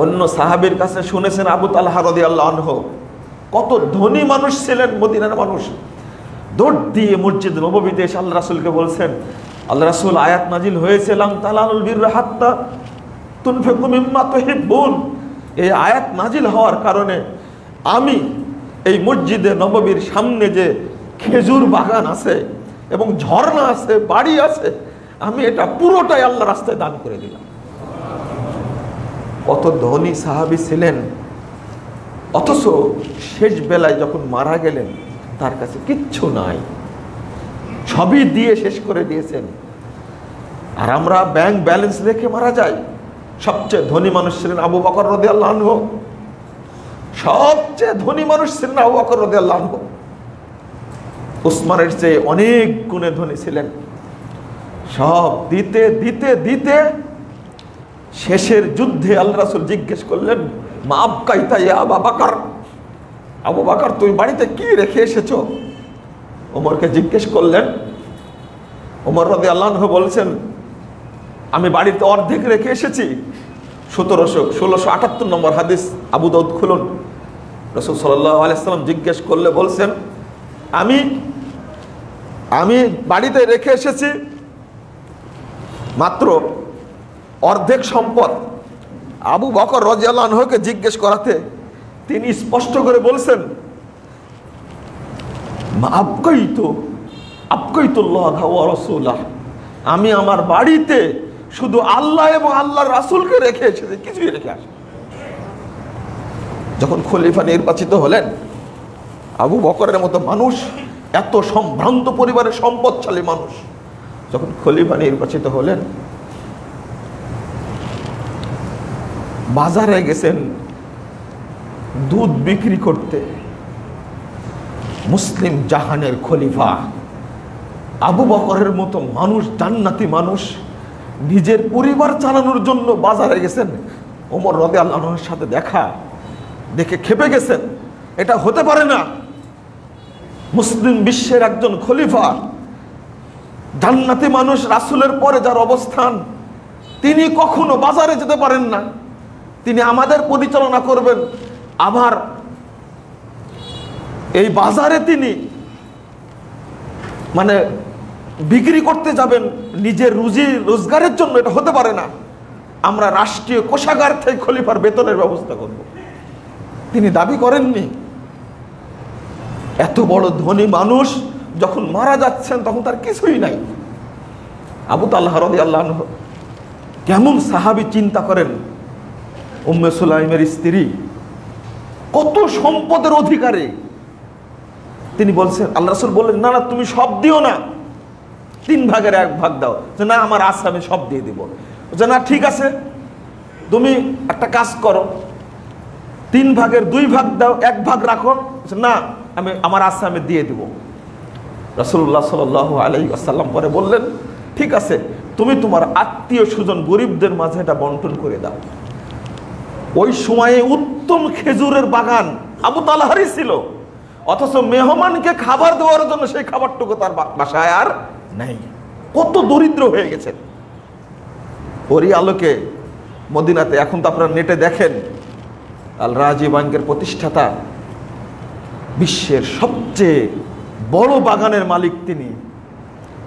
অন্য সাহাবীর কাছে শুনেছেন। আবু তালহা রাদিয়াল্লাহু আনহু কত ধনী মানুষ ছিলেন, মদিনার মানুষ, দৌড় দিয়ে মসজিদ নববীতে এসে আল্লাহ রাসূলকে বলছেন, আল্লাহ রাসূল আয়াত নাজিল হয়েছে লান তানালুল বিররা হাত্তা তুনফিকু মিম্মা তুহিব্বুন। এই আয়াত নাজিল হওয়ার কারণে আমি এই মসজিদে নববীর সামনে যে খেজুর বাগান আছে এবং ঝর্ণা আছে, বাড়ি আছে, আমি এটা পুরোটাই আল্লাহ রাস্তায় দান করে দিলাম। কত ধনী সাহাবী ছিলেন, অথচ শেষ বেলায় যখন মারা গেলেন তার কাছে কিচ্ছু নাই, সবই দিয়ে শেষ করে দিয়েছেন। আর আমরা ব্যাংক ব্যালেন্স রেখে মারা যাই। সবচেয়ে ধনী মানুষ ছিলেন আবু বকর রাদিয়াল্লাহু আনহু, সবচেয়ে ধনী মানুষ ছিলেন আবু বকর রাদিয়াল্লাহু আনহু। উসমানের চেয়ে অনেক গুণে ধনী ছিলেন। সব দিতে দিতে দিতে শেষের যুদ্ধে আল্লাহ রাসূল জিজ্ঞেস করলেন, মা আবকাইতা ইয়া আবু বকর, আবু বকর তুমি বাড়িতে কি রেখে এসেছো? ওমরকে জিজ্ঞেস করলেন। ওমর রাদিয়াল্লাহু আনহু বলছেন, আমি বাড়িতে অর্ধেক রেখে এসেছি। 1678 নম্বর হাদিস, আবু দাউদ খুলুন। রাসূল সাল্লাল্লাহু আলাইহি ওয়াসাল্লাম জিজ্ঞেস করলে বলছেন, আমি বাড়িতে রেখে এসেছি মাত্র অর্ধেক সম্পদ। আবু বকর রাদিয়াল্লাহু আনহুকে জিজ্ঞেস করাতে তিনি স্পষ্ট করে বলছেন, আমি আমার বাড়িতে শুধু আল্লাহ এবং আল্লাহর রাসূলকে রেখে এসেছি, কিছুই রেখে আসি। যখন খলিফা নির্বাচিত হলেন, আবু বকরের মতো মানুষ, এত সম্ভ্রান্ত পরিবারের সম্পদশালী মানুষ যখন খলিফা নির্বাচিত হলেন, বাজারে গেছেন দুধ বিক্রি করতে। মুসলিম জাহানের খলিফা আবু বকরের মতো মানুষ, জান্নাতি মানুষ, নিজের পরিবার চালানোর জন্য বাজারে গেছেন। ওমর রাদিয়াল্লাহু আনহুর সাথে দেখে খেপে গেছেন, এটা হতে পারে না। মুসলিম বিশ্বের একজন খলিফা, জান্নাতি মানুষ, রাসূলের পরে যার অবস্থান, তিনি কখনো বাজারে যেতে পারেন না। তিনি আমাদের পরিচালনা করবেন, আবার এই বাজারে তিনি মানে বিক্রি করতে যাবেন নিজের রুজি রোজগারের জন্য, এটা হতে পারে না। আমরা রাষ্ট্রীয় কোষাগার থেকে খলিফার বেতনের ব্যবস্থা করব। তিনি দাবি করেননি। এত বড় ধনী মানুষ যখন মারা যাচ্ছেন তখন তার কিছুই নাই। আবু তালহা রাদিয়াল্লাহু আনহু কেমন সাহাবী চিন্তা করেন, উম্মে সুলাইমের স্ত্রী, কত সম্পদের অধিকারী। তিনি বলছেন, আল্লাহ রাসূল বললেন, না না তুমি সব দিও না, 3 ভাগের 1 ভাগ দাও। যে না, আমার আশা আমি সব দিয়ে দিব। যে না, ঠিক আছে, তুমি একটা কাজ করো, 3 ভাগের 2 ভাগ দাও, 1 ভাগ রাখো। না, আমার আশা আমি দিয়ে দিব। রাসূলুল্লাহ সাল্লাল্লাহু আলাইহি ওয়াসাল্লাম পরে বললেন, ঠিক আছে, তুমি তোমার আত্মীয় স্বজন গরিবদের মাঝে এটা বন্টন করে দাও। ওই সময়ে উত্তম খেজুরের বাগান আবু তালহারই ছিল, অথচ মেহমানকে খাবার দেওয়ার জন্য সেই খাবারটুকু তার বাসায় আর নাই। কত দরিদ্র হয়ে গেছেন। ওরই আলোকে মদিনাতে, এখন তো আপনারা নেটে দেখেন, আল রাজি ব্যাংকের প্রতিষ্ঠাতা, বিশ্বের সবচেয়ে বড় বাগানের মালিক তিনি।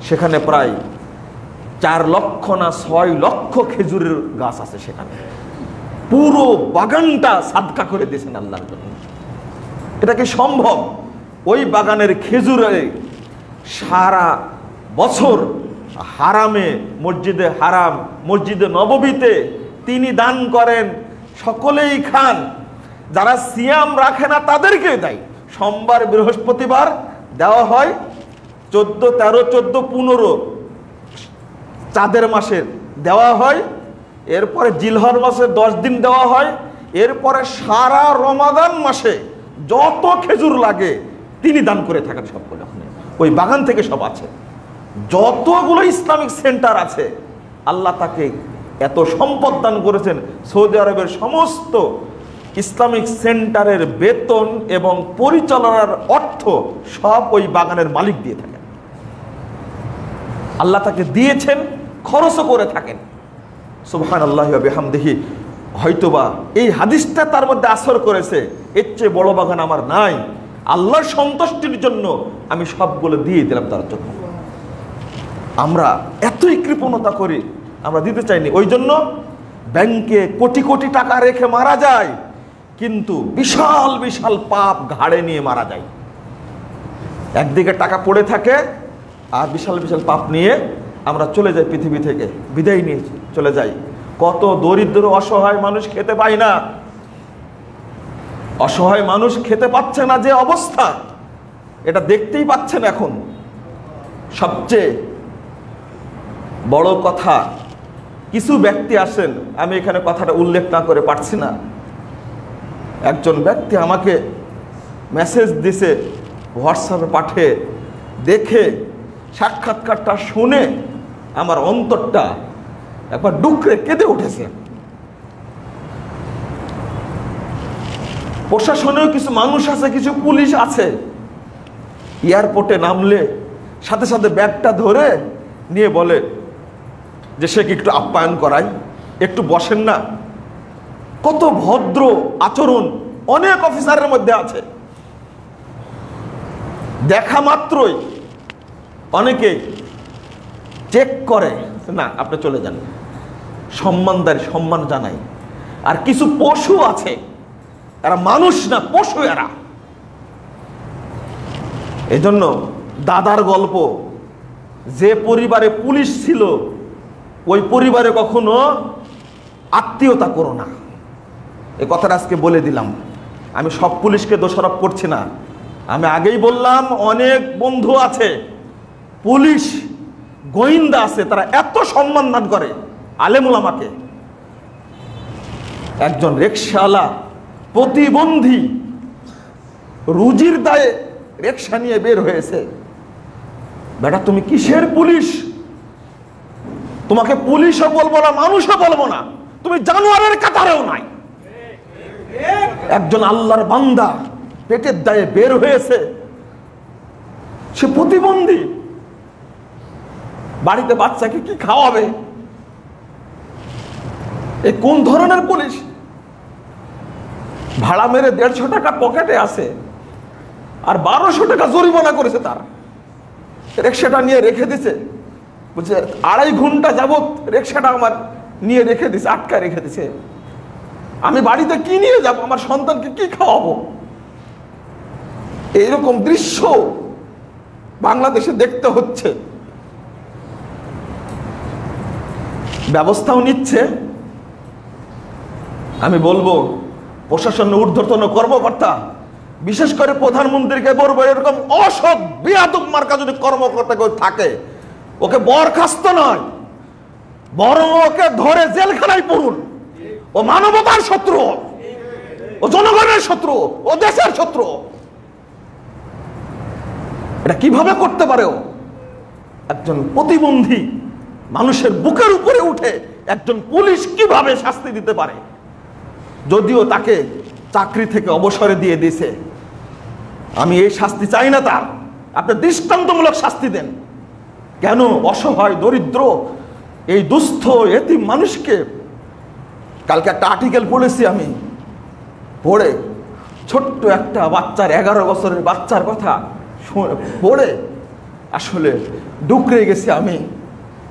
সেখানে প্রায় 4 লক্ষ না 6 লক্ষ খেজুরের গাছ আছে। সেখানে পুরো বাগানটা সাদকা করে দিয়েছেন আল্লাহর জন্য। এটা কি সম্ভব? ওই বাগানের খেজুরে সারা বছর হারামে, মসজিদে হারাম, মসজিদে নববীতে তিনি দান করেন, সকলেই খান। যারা সিয়াম রাখে না তাদেরকে দেয়। সোমবার, বৃহস্পতিবার দেওয়া হয়, 14, 13, 14, 15 চাঁদের মাসে দেওয়া হয়। এরপরে জিলহজ মাসে 10 দিন দেওয়া হয়। এরপরে সারা রমাদান মাসে যত খেজুর লাগে তিনি দান করে থাকেন সবগুলো। ওই বাগান থেকে সব আছে। যতগুলো ইসলামিক সেন্টার আছে, আল্লাহ তাকে এত সম্পদ দান করেছেন। সৌদি আরবের সমস্ত ইসলামিক সেন্টারের বেতন এবং পরিচালনার অর্থ সব ওই বাগানের মালিক দিয়ে থাকেন। আল্লাহ তাকে দিয়েছেন, খরচও করে থাকেন। সুবহানাল্লাহি ওয়া বিহামদিহি। হয়তোবা এই হাদিসটা তার মধ্যে আসর করেছে, এর চেয়ে বড় বাগান আমার নাই, আল্লাহর সন্তুষ্টির জন্য আমি সবগুলো দিয়ে দিলাম তার জন্য। আমরা এতই কৃপণতা করি, আমরা দিতে চাইনি। ওই জন্য ব্যাংকে কোটি কোটি টাকা রেখে মারা যায়, কিন্তু বিশাল বিশাল পাপ ঘাড়ে নিয়ে মারা যায়। একদিকে টাকা পড়ে থাকে আর বিশাল বিশাল পাপ নিয়ে আমরা চলে যাই পৃথিবী থেকে, বিদায় নিয়ে চলে যাই। কত দরিদ্র অসহায় মানুষ খেতে পায় না। অসহায় মানুষ খেতে পাচ্ছে না যে অবস্থা, এটা দেখতেই পাচ্ছেন এখন। সবচেয়ে বড় কথা, কিছু ব্যক্তি আসেন, আমি এখানে কথাটা উল্লেখ না করে পারছি না। একজন ব্যক্তি আমাকে মেসেজ দিছে, হোয়াটসঅ্যাপে পাঠিয়ে, দেখে সাক্ষাৎকারটা শুনে আমার অন্তরটা একবার ডুকরে কেঁদে উঠেছে। প্রশাসনেও কিছু মানুষ আছে, কিছু পুলিশ আছে, এয়ারপোর্টে নামলে সাথে সাথে ব্যাগটা ধরে নিয়ে বলে যে সে কি একটু আপ্যায়ন করাই, একটু বসেন না। কত ভদ্র আচরণ অনেক অফিসারের মধ্যে আছে, দেখা মাত্রই অনেকে চেক করে, না আপনি চলে যান, সম্মানদারি, সম্মান জানাই। আর কিছু পশু আছে, এরা মানুষ না, পশু এরা। এজন্য দাদার গল্প, যে পরিবারে পুলিশ ছিল ওই পরিবারে কখনো আত্মীয়তা করো না, এই কথাটা আজকে বলে দিলাম। আমি সব পুলিশকে দোষারোপ করছি না, আমি আগেই বললাম অনেক বন্ধু আছে পুলিশ গোয়েন্দা আছে, তারা এত সম্মান দান করে আলেম ওলামাকে। একজন রিকশাওয়ালা প্রতিবন্ধী রুজির দায়ে রিকশা নিয়ে বের হয়েছে। বেটা তুমি কিসের পুলিশ? তোমাকে পুলিশও বলবো না, মানুষও বলবো না, তুমি জানোয়ারের কাতারেও নাই। একজন আল্লাহর বান্দা পেটের দায়ে বের হয়েছে, সে প্রতিবন্ধী, বাড়িতে বাচ্চাকে কি খাওয়াবে? এই কোন ধরনের পুলিশ? ভাড়া মেরে 150 টাকা পকেটে আছে আর 1200 টাকা জরিমানা করেছে। তারা রিক্সাটা নিয়ে রেখে দিছে, বুঝছে 2.5 ঘন্টা যাবত রিক্সাটা আমার নিয়ে রেখে দিছে, আটকায় রেখে দিছে। আমি বাড়িতে কি নিয়ে যাব? আমার সন্তানকে কি খাওয়াবো? এইরকম দৃশ্য বাংলাদেশে দেখতে হচ্ছে। ব্যবস্থাও নিচ্ছে। আমি বলবো প্রশাসনের ঊর্ধ্বতন কর্মকর্তা, বিশেষ করে প্রধানমন্ত্রীকে বলবো, এরকম অসৎ বেয়াদব মার্কা যদি কর্মকর্তা কেউ থাকে, ওকে বরখাস্ত নয়, বরং ওকে ধরে জেলখানায় পুরুন। ও মানবতার শত্রু, ও জনগণের শত্রু, ও দেশের শত্রু। এটা কিভাবে করতে পারে? ও একজন প্রতিবন্ধী মানুষের বুকের উপরে উঠে একজন পুলিশ কিভাবে শাস্তি দিতে পারে? যদিও তাকে চাকরি থেকে অবসরে দিয়ে দিয়েছে, আমি এই শাস্তি চাই না তার। আপনি দৃষ্টান্তমূলক শাস্তি দেন। কেন অসহায় দরিদ্র এই দুস্থ এতিম মানুষকে, কালকে একটা আর্টিকেল পড়েছি আমি, পড়ে ছোট্ট একটা বাচ্চার 11 বছরের বাচ্চার কথা পড়ে আসলে ডুকরে গেছি আমি,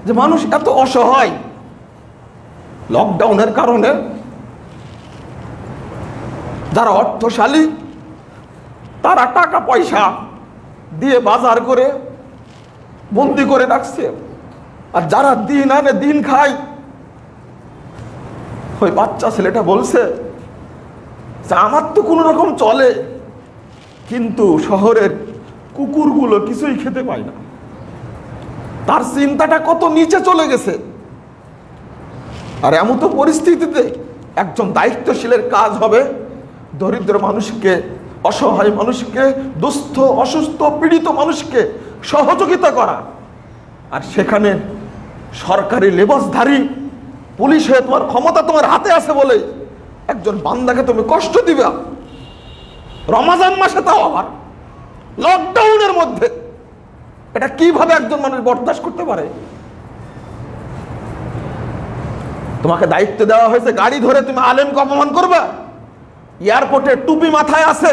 যে মানুষ এত অসহায়। লকডাউনের কারণে যারা অর্থশালী তারা টাকা পয়সা দিয়ে বাজার করে বন্দি করে রাখছে, আর যারা দিন আনে দিন খায়, ওই বাচ্চা ছেলেটা বলছে যে আমার তো কোনো রকম চলে, কিন্তু শহরের কুকুরগুলো কিছুই খেতে পায় না। তার চিন্তাটা কত নিচে চলে গেছে। আর এমন তো পরিস্থিতিতে একজন দায়িত্বশীলের কাজ হবে দরিদ্র মানুষকে, অসহায় মানুষকে, দুস্থ অসুস্থ পীড়িত মানুষকে সহযোগিতা করা। আর সেখানে সরকারি লেবাসধারী পুলিশ হয়ে তোমার ক্ষমতা তোমার হাতে আছে বলে একজন বান্দাকে তুমি কষ্ট দিবে, রমাজান মাসে, তাও আবার লকডাউনের মধ্যে। এটা কিভাবে একজন মানুষ বরদাস্ত করতে পারে? তোমাকে দায়িত্ব দেওয়া হয়েছে, গাড়ি ধরে তুমি আলেমকে অপমান করবে? এয়ারপোর্টে টুপি মাথায় আছে,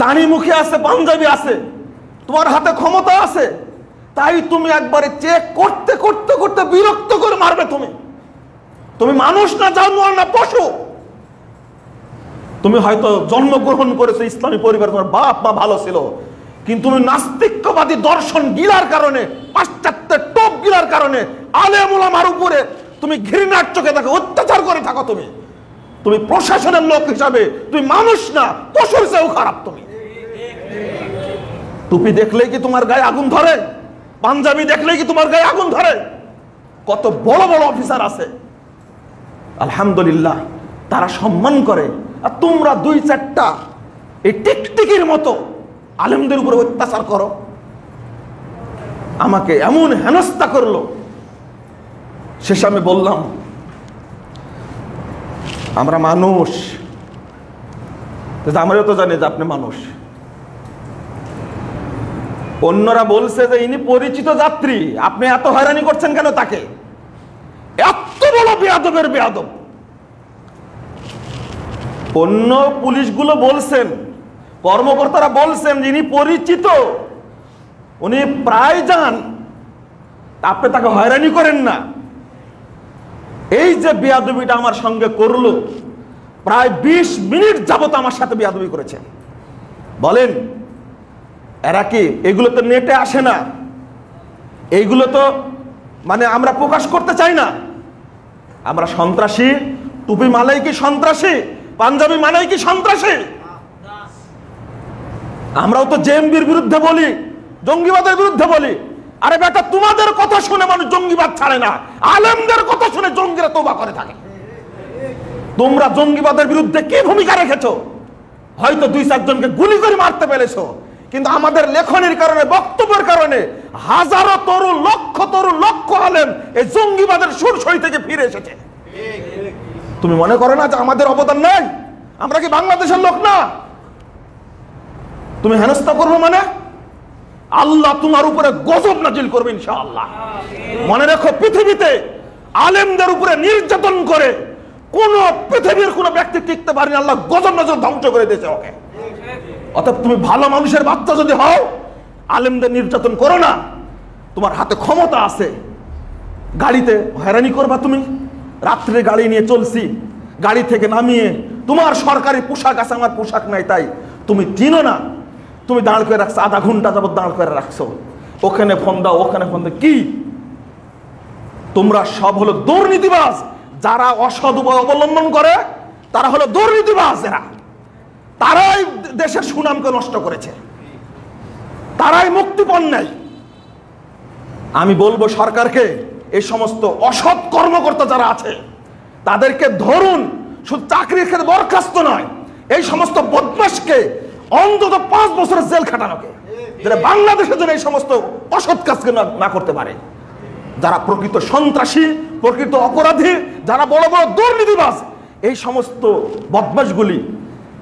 দাড়ি মুখে আছে, পাঞ্জাবি আছে, তোমার হাতে ক্ষমতা আছে, তাই তুমি একবারে চেক করতে করতে করতে বিরক্ত করে মারবে। তুমি মানুষ না, জানোয়ার না, পশু। তুমি হয়তো জন্মগ্রহণ করেছো ইসলামী পরিবার, তোমার বাপ মা ভালো ছিল, কিন্তু তুমি নাস্তিকবাদী দর্শন গিলার কারণে, পাশ্চাত্যের টোপ গিলার কারণে আলেম ওলামার উপরে তুমি ঘৃণার চোখে দেখো, অত্যাচার করে থাকো। তুমি প্রশাসনের লোক হিসাবে তুমি মানুষ না, পশুর চেয়েও খারাপ। তুমি টুপি দেখলেই কি তোমার গায়ে আগুন ধরে? পাঞ্জাবি দেখলেই কি তোমার গায়ে আগুন ধরে? কত বড় বড় অফিসার আছে, আলহামদুলিল্লাহ, তারা সম্মান করে। আর তোমরা 2-4টা এই টিকটিকির মতো আলেমদের উপরে অত্যাচার করো। আমাকে এমন হেনস্থা করলো, শেষে আমি বললাম আমরা মানুষ, আমরাও তো জানি যে আপনি মানুষ। অন্যরা বলছে যে ইনি পরিচিত যাত্রী, আপনি এত হয়রানি করছেন কেন তাকে? এত বড় বেয়াদবের বেয়াদব। অন্য পুলিশগুলো বলছেন, কর্মকর্তারা বলছেন যিনি পরিচিত, উনি প্রায় যান, আপনি তাকে হয়রানি করেন না। এই যে বেয়াদবিটা আমার সঙ্গে করলো, প্রায় 20 মিনিট যাবত আমার সাথে বেয়াদবি করেছে। বলেন এরা কি? এগুলো তো নেটে আসে না, এইগুলো তো মানে আমরা প্রকাশ করতে চাই না। আমরা সন্ত্রাসী, টুপি মালাই কি সন্ত্রাসী, পাঞ্জাবি মানাই কি সন্ত্রাসী? আমরাও তো জেএমবির বিরুদ্ধে বলি, জঙ্গিবাদের বিরুদ্ধে বলি। আরে বেটা, তোমাদের কথা শুনে মানুষ জঙ্গিবাদ ছাড়ে না, আলেমদের কথা শুনে জঙ্গিরা তওবা করে থাকে। তোমরা জঙ্গিবাদের বিরুদ্ধে কি ভূমিকা রেখেছো? হয়তো 2-4 জনকে গুলি করে মারতে পেরেছো, কিন্তু আমাদের লেখনের কারণে, বক্তব্যের কারণে হাজারো তরুণ, লক্ষ আলেম এই জঙ্গিবাদের সুরসই থেকে ফিরে এসেছে। তুমি মনে করো না যে আমাদের অবদান নাই? আমরা কি বাংলাদেশের লোক না? তুমি হেনস্থা করবো মানে আল্লাহ তোমার উপরে গজব নাজিল করবে ইনশাআল্লাহ। মনে রাখো, পৃথিবীতে আলেমদের উপরে নির্যাতন করে কোন পৃথিবীর কোন ব্যক্তি টিকতে পারেনি, আল্লাহ গজব নাজিল ধ্বংস করে দিয়েছে ওকে। অতএব তুমি ভালো মানুষের বাচ্চা যদি হও, আলেমদের নির্যাতন করো না। তোমার হাতে ক্ষমতা আছে, গাড়িতে হয়রানি করবা তুমি। রাত্রে গাড়ি নিয়ে চলছি, গাড়ি থেকে নামিয়ে তোমার সরকারি পোশাক আছে, আমার পোশাক নাই, তাই তুমি চিনো না, তুমি দাঁড় করে রাখছো, আধা ঘন্টা যাবত দাঁড় করে রাখছো, ওখানে ফোন দাও, ওখানে ফোন দাও। কি তোমরা সব হলো দুর্নীতিবাজ। যারা অসৎ উপায় অবলম্বন করে তারা হলো দুর্নীতিবাজ। এরা তারাই দেশের সুনামকে নষ্ট করেছে, তারাই মুক্তিপণ নেই। আমি বলবো সরকারকে, এই সমস্ত অসৎ কর্মকর্তা যারা আছে তাদেরকে ধরুন, শুধু চাকরির ক্ষেত্রে বরখাস্ত নয়, এই সমস্ত বদমাশকে অন্তত 5 বছরের জেল খাটানোকে, যারা বাংলাদেশের জন্য এই সমস্ত অসৎ কাজকে না করতে পারে। যারা প্রকৃত সন্ত্রাসী, প্রকৃত অপরাধী, যারা বড় বড় দুর্নীতিবাজ, এই সমস্ত বদমাশগুলি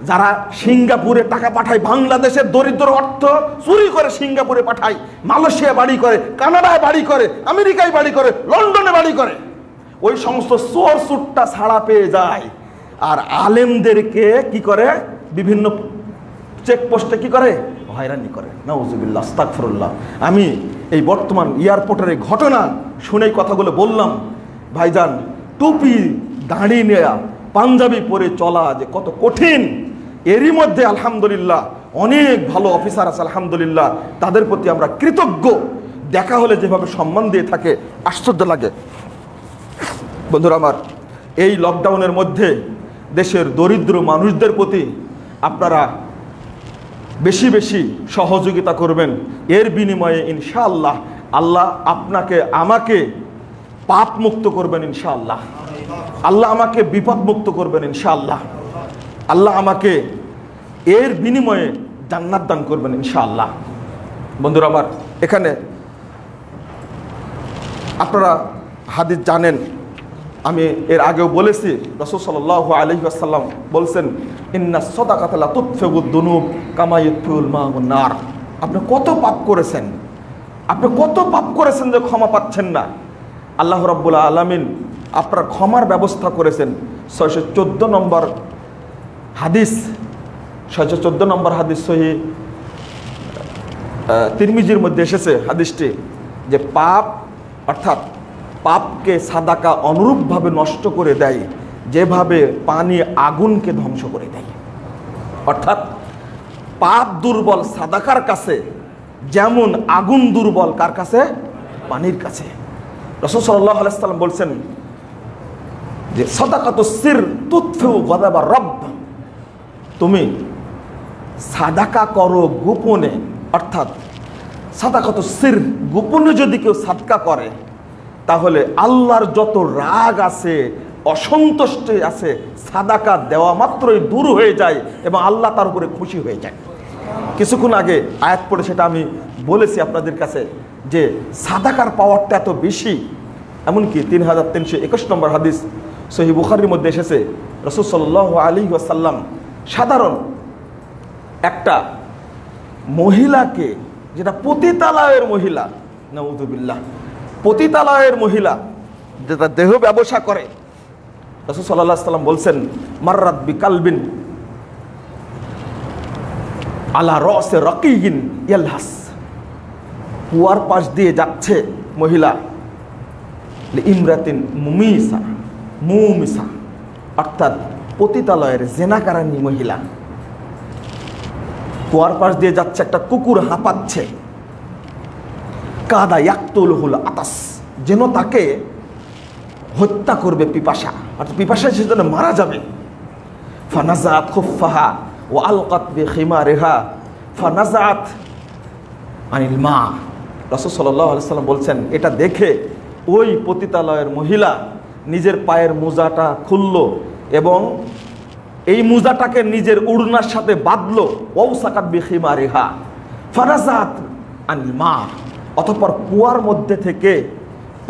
যারা সিঙ্গাপুরে টাকা পাঠায়, বাংলাদেশের দরিদ্র অর্থ চুরি করে সিঙ্গাপুরে পাঠায়, মালয়েশিয়া বাড়ি করে, কানাডায় বাড়ি করে, আমেরিকায় বাড়ি করে, লন্ডনে বাড়ি করে, ওই সমস্ত চোর চুট্টা ছাড়া পেয়ে যায়। আর আলেমদেরকে কি করে? বিভিন্ন চেকপোস্টে কি করে? হয়রানি করে। নাউজুবিল্লাহ, আস্তাগফিরুল্লাহ। আমি এই বর্তমান এয়ারপোর্টের এই ঘটনা শুনেই কথাগুলো বললাম। ভাইজান, টুপি দাঁড়ি নেয়া, পাঞ্জাবি পরে চলা যে কত কঠিন। এরই মধ্যে আলহামদুলিল্লাহ অনেক ভালো অফিসার আছে, আলহামদুলিল্লাহ, তাদের প্রতি আমরা কৃতজ্ঞ। দেখা হলে যেভাবে সম্মান দিয়ে থাকে, আশ্চর্য লাগে। বন্ধুরা আমার, এই লকডাউনের মধ্যে দেশের দরিদ্র মানুষদের প্রতি আপনারা বেশি বেশি সহযোগিতা করবেন। এর বিনিময়ে ইনশাআল্লাহ আল্লাহ আপনাকে, আমাকে পাপ মুক্ত করবেন ইনশাআল্লাহ। আল্লাহ আমাকে বিপদ মুক্ত করবেন ইনশাআল্লাহ। আল্লাহ আমাকে এর বিনিময়ে জান্নাত দান করবেন ইনশাআল্লাহ। বন্ধুরা আমার, এখানে আপনারা হাদিস জানেন, আমি এর আগেও বলেছি, রাসূল সাল্লাল্লাহু আলাইহি ওয়াসাল্লাম বলছেন, ইন্না সাদাকাতা লা তুতফিউদ দুনুব কামা ইউতফিউল মাউন নার। আপনি কত পাপ করেছেন, আপনি কত পাপ করেছেন যে ক্ষমা পাচ্ছেন না। আল্লাহ রাব্বুল আলামিন আপনার ক্ষমার ব্যবস্থা করেছেন। 614 নম্বর হাদিস, 614 নম্বর হাদিস সহিহ তিরমিজির মধ্যে এসেছে হাদিসটি, যে পাপ অর্থাৎ পাপকে সাদাকা অনুরূপভাবে নষ্ট করে দেয় যেভাবে পানি আগুনকে ধ্বংস করে দেয়। অর্থাৎ পাপ দুর্বল সাদাকার কাছে, যেমন আগুন দুর্বল কার কাছে? পানির কাছে। রাসূল সাল্লাল্লাহু আলাইহি ওয়াসাল্লাম বলছেন যে সাদাকাতুস সির তুতফিউ গাযাবার রব্ব। তুমি সাদাকা করো গোপনে, অর্থাৎ সাদাকাতুস সির, গোপনে যদি কেউ সাদকা করে তাহলে আল্লাহর যত রাগ আছে, অসন্তুষ্টি আছে, সাদাকা দেওয়া মাত্রই দূর হয়ে যায় এবং আল্লাহ তার উপরে খুশি হয়ে যায়। কিছুক্ষণ আগে আয়াত পড়ে সেটা আমি বলেছি আপনাদের কাছে যে সাদাকার পাওয়ারটা এত বেশি। এমনকি 3321 নম্বর হাদিস সহিহ বুখারীর মধ্যে এসেছে, রাসূল সাল্লাল্লাহু আলাইহি ওয়াসাল্লাম সাধারণ একটা মহিলাকে যেটা পতিতালয়ের মহিলা, নাউযুবিল্লাহ, পতিতালয়ের মহিলা যেটা দেহ ব্যবসা করে, রাসূল সাল্লাল্লাহু আলাইহি ওয়াসাল্লাম বলছেন মাররাত বিকালবিন আলা রাসে রাকিয়িন ইয়ালহাস, কুয়ার পাশ দিয়ে যাচ্ছে মহিলা, ইমরাতিন মুমিসা, অর্থাৎ পতিতালয়ের জেনাকারানি মহিলা, কুয়ার পাশ দিয়ে যাচ্ছে, একটা কুকুর হাঁপাচ্ছে, কাদা ইয়াকতুলহুল আতাস, যেন তাকে হত্যা করবে পিপাসা, অর্থাৎ পিপাসায় সে যেন মারা যাবে। ফানাজাত খুফফাহা ওয়া আলকাত বিখিমারিহা ফানাজাত আনিল মা। রাসূল সাল্লাল্লাহু আলাইহি ওয়াসাল্লাম বলছেন, এটা দেখে ওই পতিতালয়ের মহিলা নিজের পায়ের মোজাটা খুলল এবং এই মোজাটাকে নিজের উড়নার সাথে বাঁধলো, ওয়াসাকাত বিখিমারিহা ফানাজাত আনিল মা, অতঃপর কুয়ার মধ্যে থেকে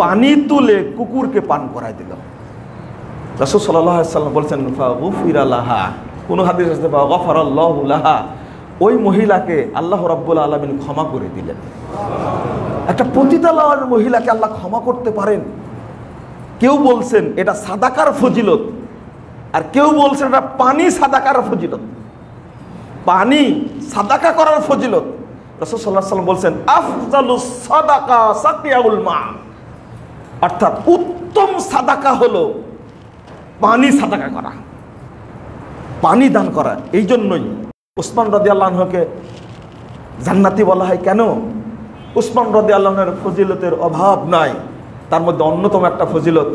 পানি তুলে কুকুরকে পান করায় দিল। রাসূল সাল্লাল্লাহু আলাইহি ওয়াসাল্লাম বলছেন ফাগুফিরা লাহা, কোন হাদিস আছে ফাগাফারাল্লাহু লাহা, ওই মহিলাকে আল্লাহ রাব্বুল আলামিন ক্ষমা করে দিলেন। একটা পতিতালয়ের মহিলাকে আল্লাহ ক্ষমা করতে পারেন। কেউ বলছেন এটা সাদাকার ফজিলত, আর কেউ বলছেন এটা পানি সাদাকার ফজিলত, পানি সাদাকা করার ফজিলত। রাসূল সাল্লাল্লাহু আলাইহি ওয়াসাল্লাম বলছেন আফজালুস সাদাকা সাকিয়াউল মা, অর্থাৎ উত্তম সাদাকা হলো পানি সাদাকা করা, পানি দান করা। এই জন্যই উসমান রাদিয়াল্লাহু আনহুকে জান্নাতি বলা হয়। কেন? উসমান রাদিয়াল্লাহু আনহুর ফজিলতের অভাব নাই, তার মধ্যে অন্যতম একটা ফজিলত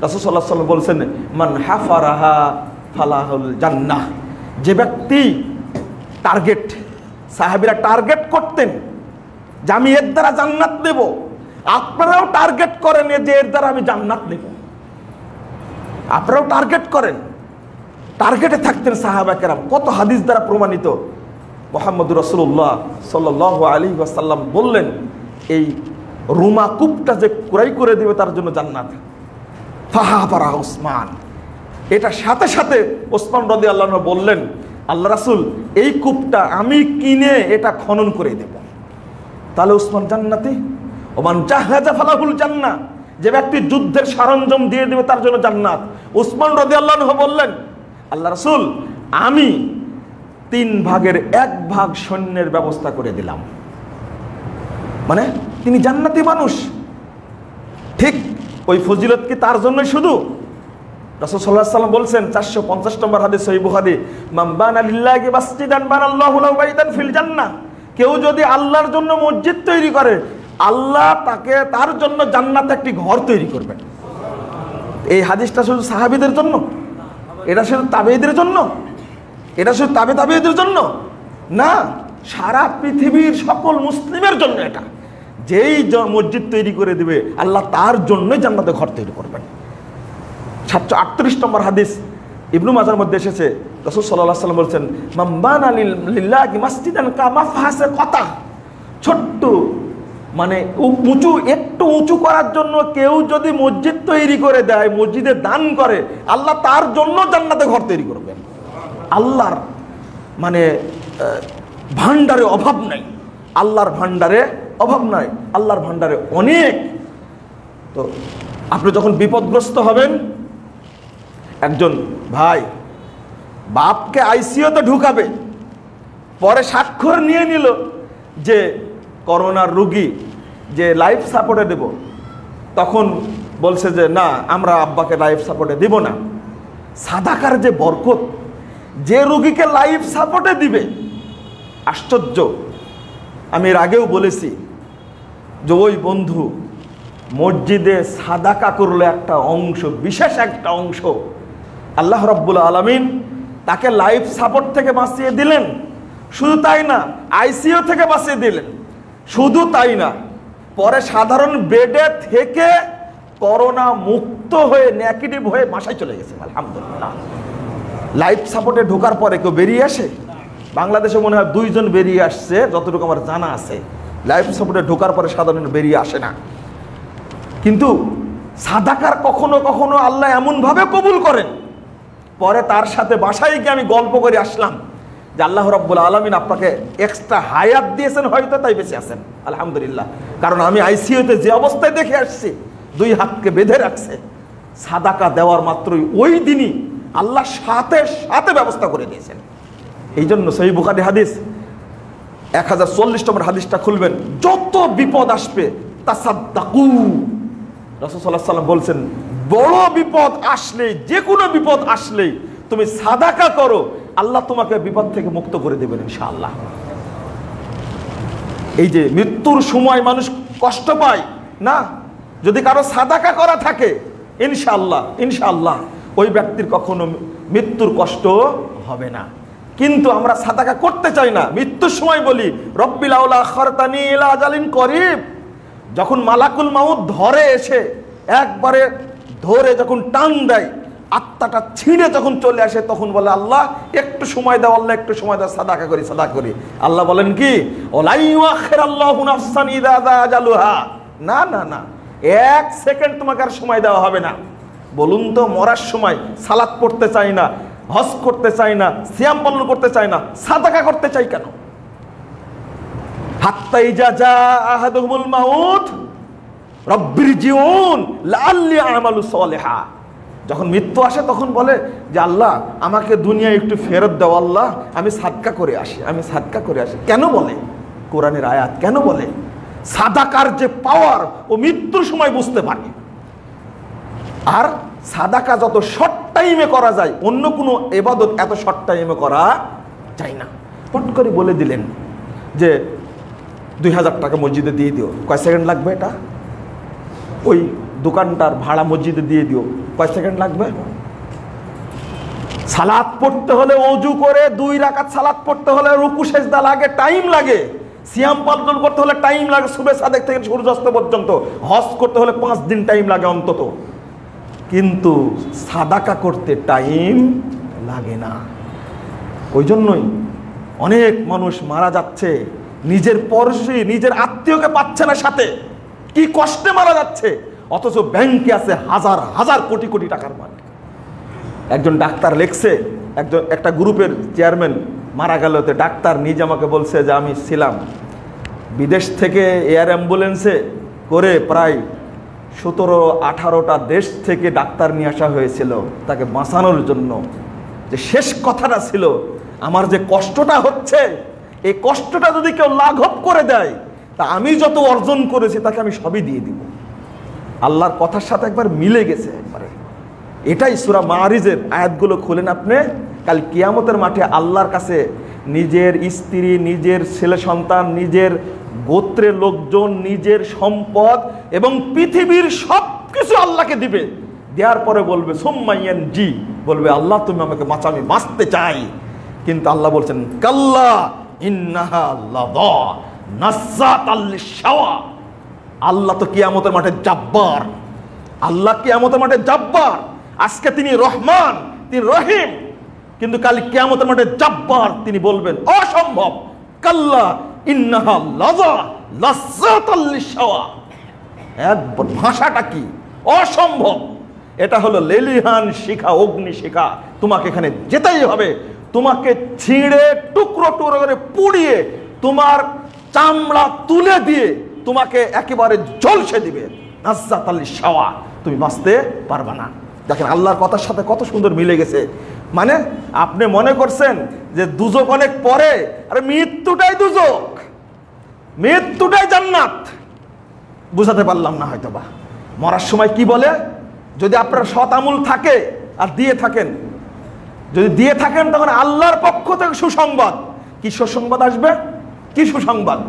রাসূল সাল্লাল্লাহু আলাইহি ওয়াসাল্লাম বলছেন মান হাফারাহা ফালাহুল জান্নাহ, যে ব্যক্তি টার্গেট, সাহাবীরা টার্গেট করতেন যে আমি এর দ্বারা জান্নাত নেব, আপনারাও টার্গেট করেন যে এর দ্বারা আমি জান্নাত নেব, আপনারাও টার্গেট করেন, টার্গেটে থাকতেন সাহাবা কেরাম। কত হাদিস দ্বারা প্রমাণিত। মুহাম্মদুর রাসূলুল্লাহ সাল্লাল্লাহু আলাইহি ওয়াসাল্লাম বললেন এই রুমা কূপটা যে ক্রয় করে দিবে তার জন্য জান্নাত। ফাহাফারা উসমান, এটা সাথে সাথে ওসমান রাদিয়াল্লাহু আনহু বললেন আল্লাহ রাসূল এই কূপটা আমি কিনে এটা খনন করে দেব, তাহলে উসমান জান্নাতি। ওমান জাহাজা ফালাহুল জান্নাহ, যে ব্যক্তি যুদ্ধের সরঞ্জাম দিয়ে দেবে তার জন্য জান্নাত। উসমান রাদিয়াল্লাহু আনহু বললেন আল্লাহ রাসূল আমি 3 ভাগের 1 ভাগ সৈন্যের ব্যবস্থা করে দিলাম, মানে তিনি জান্নাতি মানুষ। ঠিক ওই ফজিলত কি তার জন্য শুধু? রাসূল সাল্লাল্লাহু আলাইহি ওয়াসাল্লাম বলছেন 450 নম্বর হাদিস সহিহ বুখারী, মান বানা লিল্লাহি মাসজিদান বানাল্লাহু লাহু বাইতান ফিল জান্নাহ, কেউ যদি আল্লাহর জন্য মসজিদ তৈরি করে আল্লাহ তাকে তার জন্য জান্নাতে একটি ঘর তৈরি করবেন। এই হাদিসটা শুধু সাহাবীদের জন্য? এটা শুধু তাবেঈদের জন্য? এটা শুধু তাবেঈদের জন্য না, সারা পৃথিবীর সকল মুসলিমের জন্য। এটা যেই মসজিদ তৈরি করে দিবে আল্লাহ তার জন্যই জান্নাতে ঘর তৈরি করবেন। 738 নম্বর হাদিস ইবনু মাজার মধ্যে এসেছে, রাসূল সাল্লাল্লাহু আলাইহি ওয়াসাল্লাম বলেন মান বানা লিল্লাহি মাসজিদান কামাফহাসে কতা, ছোট্ট মানে উঁচু, একটু উঁচু করার জন্য কেউ যদি মসজিদ তৈরি করে দেয়, মসজিদে দান করে, আল্লাহ তার জন্য জান্নাতে ঘর তৈরি করবেন। আল্লাহর মানে ভান্ডারে অভাব নাই, আল্লাহর ভান্ডারে অভাব নাই, আল্লাহর ভান্ডারে অনেক। তো আপনি যখন বিপদগ্রস্ত হবেন, একজন ভাই বাপকে আইসিইউতে ঢুকাবে, পরে স্বাক্ষর নিয়ে নিল যে করোনার রোগী যে লাইফ সাপোর্টে দেব, তখন বলছে যে না আমরা আব্বাকে লাইফ সাপোর্টে দিব না। সাদাকার যে বরকত, যে রোগীকে লাইফ সাপোর্টে দিবে, আশ্চর্য। আমি এর আগেও বলেছি যে ওই বন্ধু মসজিদে সাদাকা করলে একটা অংশ, বিশেষ একটা অংশ আল্লাহ রাব্বুল আলামিন তাকে লাইফ সাপোর্ট থেকে বাঁচিয়ে দিলেন। শুধু তাই না, আইসিইউ থেকে বাঁচিয়ে দিলেন। শুধু তাই না, পরে সাধারণ বেডে থেকে করোনা মুক্ত হয়ে নেগেটিভ হয়ে বাসায় চলে গেছে, আলহামদুলিল্লাহ। লাইফ সাপোর্টে ঢোকার পরে কেউ বেরিয়ে আসে? বাংলাদেশে মনে হয় 2 জন বেরিয়ে আসছে যতটুকু আমার জানা আছে। লাইফ সাপোর্টে ঢোকার পরে সাধারণ বেরিয়ে আসে না। কিন্তু সাদাকার কখনো কখনো আল্লাহ এমনভাবে কবুল করেন, পরে তার সাথে বাসায় গিয়ে আমি গল্প করে আসলাম যে আল্লাহ রাব্বুল আলামিন আপনাকে এক্সট্রা হায়াত দিয়েছেন, হয়তো তাই বেঁচে আছেন আলহামদুলিল্লাহ। কারণ আমি আইসিইউতে যে অবস্থায় দেখে আসছি, 2 হাতকে বেঁধে রাখছে, সাদাকা দেওয়ার মাত্রই ওই দিনই আল্লাহ সাথে সাথে ব্যবস্থা করে দিয়েছেন। এই জন্য সহিহ বুখারী হাদিস 1040 নম্বর হাদিসটা খুলবেন, যত বিপদ আসবে তাসাদ্দাকু, রাসূল সাল্লাল্লাহু আলাইহি ওয়াসাল্লাম বলছেন বড় বিপদ আসলে, যে কোনো বিপদ আসলেই তুমি সাদাকা করো, আল্লাহ তোমাকে বিপদ থেকে মুক্ত করে দেবেন ইনশাআল্লাহ। এই যে মৃত্যুর সময় মানুষ কষ্ট পায় না, যদি কারো সাদাকা করা থাকে ইনশাআল্লাহ ইনশাআল্লাহ ওই ব্যক্তির কখনো মৃত্যুর কষ্ট হবে না। কিন্তু আমরা সাদাকা করতে চাই না, মৃত্যুর সময় বলি রব্বিল আউলা আখারতানি ইলা আজালিন করিব। যখন মালাকুল মাউত ধরে এসে একবারে ধরে যখন টান দেয়, আত্মাটা ছিঁড়ে যখন চলে আসে, তখন বলে আল্লাহ একটু সময় দাও, আল্লাহ একটু সময় দাও, সাদাকা করি সাদাকা করি। আল্লাহ বলেন কি ওয়ালাই ইউআখিরুল্লাহু নাফসান ইযা যা আজালুহা, না না না, 1 সেকেন্ড তোমাকে আর সময় দেওয়া হবে না। বলুন তো, মরার সময় সালাত পড়তে চাই না, হজ করতে চাই না, সিয়াম পালন করতে চাই না, সাদাকা করতে চাই কেন? হাত্তা ইজা জা আহাদুহুমুল মাউত রব্বিরজিউন লাআল্লি আমালু সলিহা, যখন মৃত্যু আসে তখন বলে যে আল্লাহ আমাকে দুনিয়ায় একটু ফেরত দাও, আল্লাহ আমি সাদকা করে আসি, আমি সাদকা করে আসি। কেন বলে? কোরআনের আয়াত কেন বলে? সাদাকার যে পাওয়ার ও মৃত্যুর সময় বুঝতে পারে। আর সাদাকা যত শর্ট টাইমে করা যায়, অন্য কোনো ইবাদত এত শর্ট টাইমে করা যায় না। পট করে বলে দিলেন যে 2000 টাকা মসজিদে দিয়ে দিও, কয় সেকেন্ড লাগবে? এটা ওই দোকানটার ভাড়া মসজিদে দিয়ে দিও, কয় সেকেন্ড লাগবে? সালাত পড়তে হলে ওযু করে 2 রাকাত সালাত পড়তে হলে রুকু সেজদা লাগে, টাইম লাগে। সিয়াম পালন করতে হলে টাইম লাগে, সুবহ সাদেক থেকে সূর্যাস্ত পর্যন্ত। হজ করতে হলে 5 দিন টাইম লাগে অন্তত। কিন্তু সাদাকা করতে টাইম লাগে না। ওই জন্যই অনেক মানুষ মারা যাচ্ছে, নিজের পড়শি নিজের আত্মীয়কে পাচ্ছে না সাথে, কি কষ্টে মারা যাচ্ছে, অথচ ব্যাংকে আছে হাজার হাজার কোটি কোটি টাকার মালিক। একজন ডাক্তার লেখছে, একটা গ্রুপের চেয়ারম্যান মারা গেল, তো ডাক্তার নিজে আমাকে বলছে যে আমি ছিলাম বিদেশ থেকে এয়ার অ্যাম্বুলেন্সে করে প্রায় 17-18টা দেশ থেকে ডাক্তার নিয়ে আসা হয়েছিল তাকে বাঁচানোর জন্য। যে শেষ কথাটা ছিল, আমার যে কষ্টটা হচ্ছে, এই কষ্টটা যদি কেউ লাঘব করে দেয়, তা আমি যত অর্জন করেছি তাকে আমি সবই দিয়ে দিব। আল্লাহর কথার সাথে একবার মিলে গেছে একবারে। এটাই সূরা মাআরিজের আয়াতগুলো খুলেন আপনি, কাল কিয়ামতের মাঠে আল্লাহর কাছে নিজের স্ত্রী, নিজের ছেলে সন্তান, নিজের গোত্রের লোকজন, নিজের সম্পদ এবং পৃথিবীর সব কিছু আল্লাহকে দিবে। দেওয়ার পরে বলবে সুম্মাইয়ান জি, বলবে আল্লাহ তুমি আমাকে বাঁচা, আমি বাঁচতে চাই। কিন্তু আল্লাহ বলছেন কাল্লা ইন্নাহা লাযা নাসাতাল লিশাওয়া, আল্লাহ তো কিয়ামতের মাঠে জাব্বার, আল্লাহ কিয়ামতের মাঠে জাব্বার। আজকে তিনি রহমান, তিনি রহিম, কিন্তু কাল কিয়ামতের মাঠে জাব্বার, তিনি বলবেন অসম্ভব। কাল্লা ইন্নাহা লাযা লাসাতাল লিশাওয়া, একবার ভাষাটা কি অসম্ভব। এটা হলো লেলিহান শিখা, অগ্নি শিখা, তোমাকে এখানে যেতেই হবে। তোমাকে ছিঁড়ে টুকরো টুকরো করে পুড়িয়ে তোমার চামড়া তুলে দিয়ে তোমাকে একেবারে ঝলসে দিবে। নাসাতাল লিশাওয়া, তুমি বাঁচতে পারবা না। দেখেন আল্লাহর কথার সাথে কত সুন্দর মিলে গেছে। মানে আপনি মনে করছেন যে দুজক অনেক পরে, আরে মৃত্যুটাই দুজক, মৃত্যুটাই জান্নাত। বুঝাতে পারলাম না হয়তো বা। মরার সময় কি বলে, যদি আপনার সৎ আমল থাকে আর দিয়ে থাকেন, যদি দিয়ে থাকেন তখন আল্লাহর পক্ষ থেকে সুসংবাদ। কি সুসংবাদ আসবে? কি সুসংবাদ?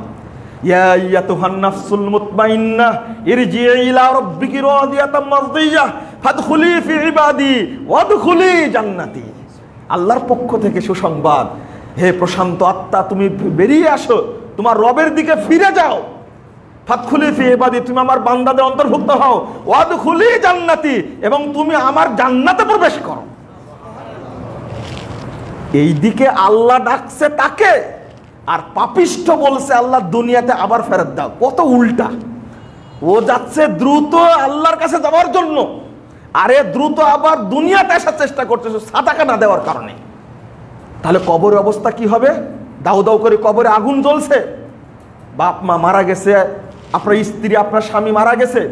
ইয়া আইয়াতুহান নাফসুল মুতমাইন্নাহ ইরজিই ইলা রাব্বিকি রাদিয়াতাম মারদিয়াহ ফাদখুলি ফি ইবাদি ওয়াদখুলি জান্নাতি। আল্লাহর পক্ষ থেকে সুসংবাদ, হে প্রশান্ত আত্মা, তুমি বেরিয়ে আসো, তোমার রবের দিকে ফিরে যাও। ফাদখুলি ফি ইবাদি, তুমি আমার বান্দাদের অন্তর্ভুক্ত হও। ওয়াদখুলি জান্নাতি, এবং তুমি আমার জান্নাতে প্রবেশ করো। এই দিকে আল্লাহ ডাকছে তাকে, আর পাপিষ্ঠ বলছে আল্লাহ দুনিয়াতে আবার ফেরত দাও। কত উল্টা! ও যাচ্ছে দ্রুত আল্লাহর কাছে যাওয়ার জন্য, আরে দ্রুত আবার দুনিয়াতে আসার চেষ্টা করতেছে সাদাকা না দেওয়ার কারণে। তাহলে কবরের অবস্থা কি হবে? দাউ দাউ করে কবরে আগুন জ্বলছে, বাপ মা মারা গেছে, আপনার স্ত্রী আপনার স্বামী মারা গেছে,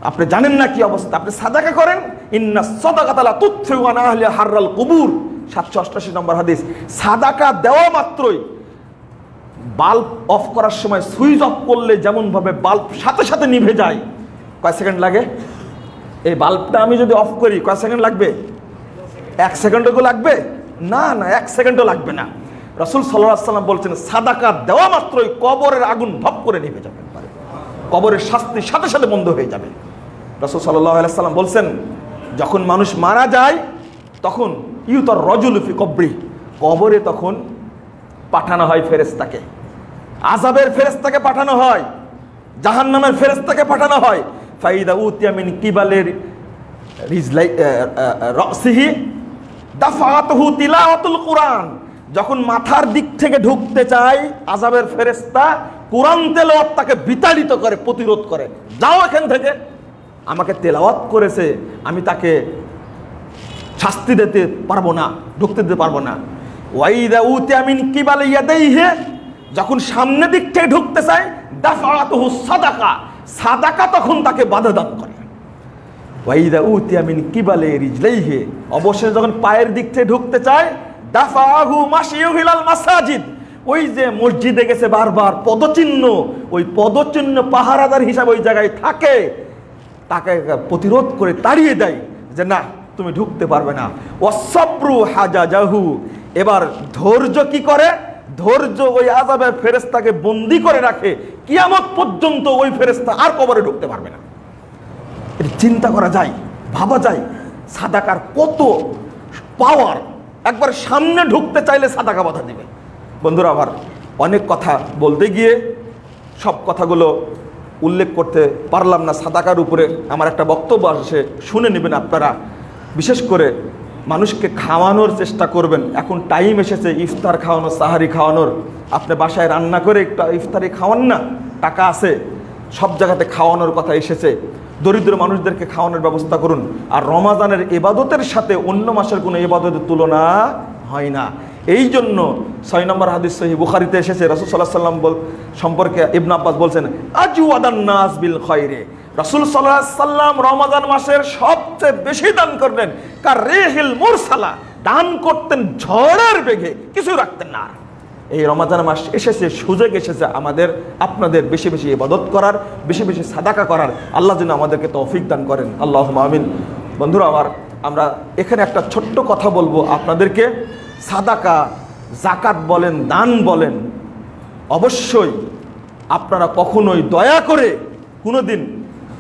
আপনি জানেন না কি অবস্থা। আপনি সাদাকা করেন, ইন্না সাদাকাতা লা তুতফিউ আন আহলি হাররাল কুবুর, 788 নম্বর হাদিস। সাদাকা দেওয়া মাত্রই, বাল্ব অফ করার সময় সুইচ অফ করলে যেমন ভাবে বাল্ব সাথে সাথে নিভে যায়, কয় সেকেন্ড লাগে? এই বাল্বটা আমি যদি অফ করি কয় সেকেন্ড লাগবে? 1 সেকেন্ডও লাগবে না, না 1 সেকেন্ডও লাগবে না। রাসূল সাল্লাল্লাহু আলাইহি ওয়াসাল্লাম বলছেন সাদাকা দেওয়া মাত্রই কবরের আগুন ভপ করে নিভে যাবে, কবরের শাস্তি সাথে সাথে বন্ধ হয়ে যাবে। রাসূল সাল্লাল্লাহু আলাইহি ওয়াসাল্লাম বলছেন যখন মানুষ মারা যায় তখন ইউতার রাজুলু ফি কবরি, কবরে তখন পাঠানো হয় ফেরেশতাকে, আযাবের ফেরেশতাকে পাঠানো হয়, জাহান্নামের ফেরেশতাকে পাঠানো হয়। ফাইদা উতিয়া মিন কিবালের রিজলাই রাসিহি দাফাতুহু তিলাওয়াতুল কুরআন, যখন মাথার দিক থেকে ঢুকতে চায় আযাবের ফেরেশতা কুরআন তেলাওয়াত তাকে বিতাড়িত করে, প্রতিরোধ করে, যাও এখান থেকে, আমাকে তেলাওয়াত করেছে, আমি তাকে শাস্তি দিতে পারবো না, ঢুকতে দিতে পারবো না। ওয়াইদা উতিয়া মিন কিবালি ইয়াদাইহি, যখন সামনে দিক থেকে ঢুকতে চায় দাফাতুহু সাদাকা, সাদাকা তখন তাকে বাধা দান করে। ওয়াইদা উতিয়া মিন কিবালি রিজলাইহি, অবশেষে যখন পায়ের দিক থেকে ঢুকতে চায় দাফাহু মাশিয়ু ইলাল মাসাজিদ, ওই যে মসজিদে গেছে বারবার পদচিহ্ন, ওই পদচিহ্ন পাহারাদার হিসাবে ওই জায়গায় থাকে, তাকে প্রতিরোধ করে তাড়িয়ে দেয় যে না তুমি ঢুকতে পারবে না। ওয়াসব্রু হাজাজাহু, এবার ধৈর্য কি করে? ধৈর্য ওই আযাবের ফেরেশতাকে বন্দী করে রাখে, কিয়ামত পর্যন্ত ওই ফেরেশতা আর কবরে ঢুকতে পারবে না। এটা চিন্তা করা যায়, ভাবা যায় সাদাকার কত পাওয়ার। একবার সামনে ঢুকতে চাইলে সাদাকা বাধা দিবে। বন্ধুরা আমার, অনেক কথা বলতে গিয়ে সব কথাগুলো উল্লেখ করতে পারলাম না। সাদাকার উপরে আমার একটা বক্তব্য আসে, শুনে নেবেন আপনারা। বিশেষ করে মানুষকে খাওয়ানোর চেষ্টা করবেন। এখন টাইম এসেছে ইফতার খাওয়ানো, সাহারি খাওয়ানোর। আপনি বাসায় রান্না করে একটু ইফতারি খাওয়ান না, টাকা আছে, সব জায়গাতে খাওয়ানোর কথা এসেছে। দরিদ্র মানুষদেরকে খাওয়ানোর ব্যবস্থা করুন। আর রমাজানের ইবাদতের সাথে অন্য মাসের কোনো ইবাদতের তুলনা হয় না। এই জন্য 6 নম্বর হাদিস সহিহ বুখারীতে এসেছে, রাসূল সাল্লাল্লাহু আলাইহি ওয়াসাল্লাম সম্পর্কে ইবনে আব্বাস বলছেন আজওয়াদান নাস বিল খায়রে, রাসূল সাল্লাল্লাহু আলাইহি ওয়াসাল্লাম রমাজান মাসের সবচেয়ে বেশি দান করলেন। কার রিহিল মুরসালা, দান করতেন ঝড়ের বেগে, কিছু রাখতেন না। এই রমাজান মাস এসেছে, সুযোগ এসেছে আমাদের আপনাদের বেশি বেশি ইবাদত করার, বেশি বেশি সাদাকা করার। আল্লাহ যেন আমাদেরকে তৌফিক দান করেন, আল্লাহুম্মা আমিন। বন্ধুরা আমার, আমরা এখানে একটা ছোট্ট কথা বলবো আপনাদেরকে। সাদাকা, জাকাত বলেন, দান বলেন, অবশ্যই আপনারা কখনোই দয়া করে কোনোদিন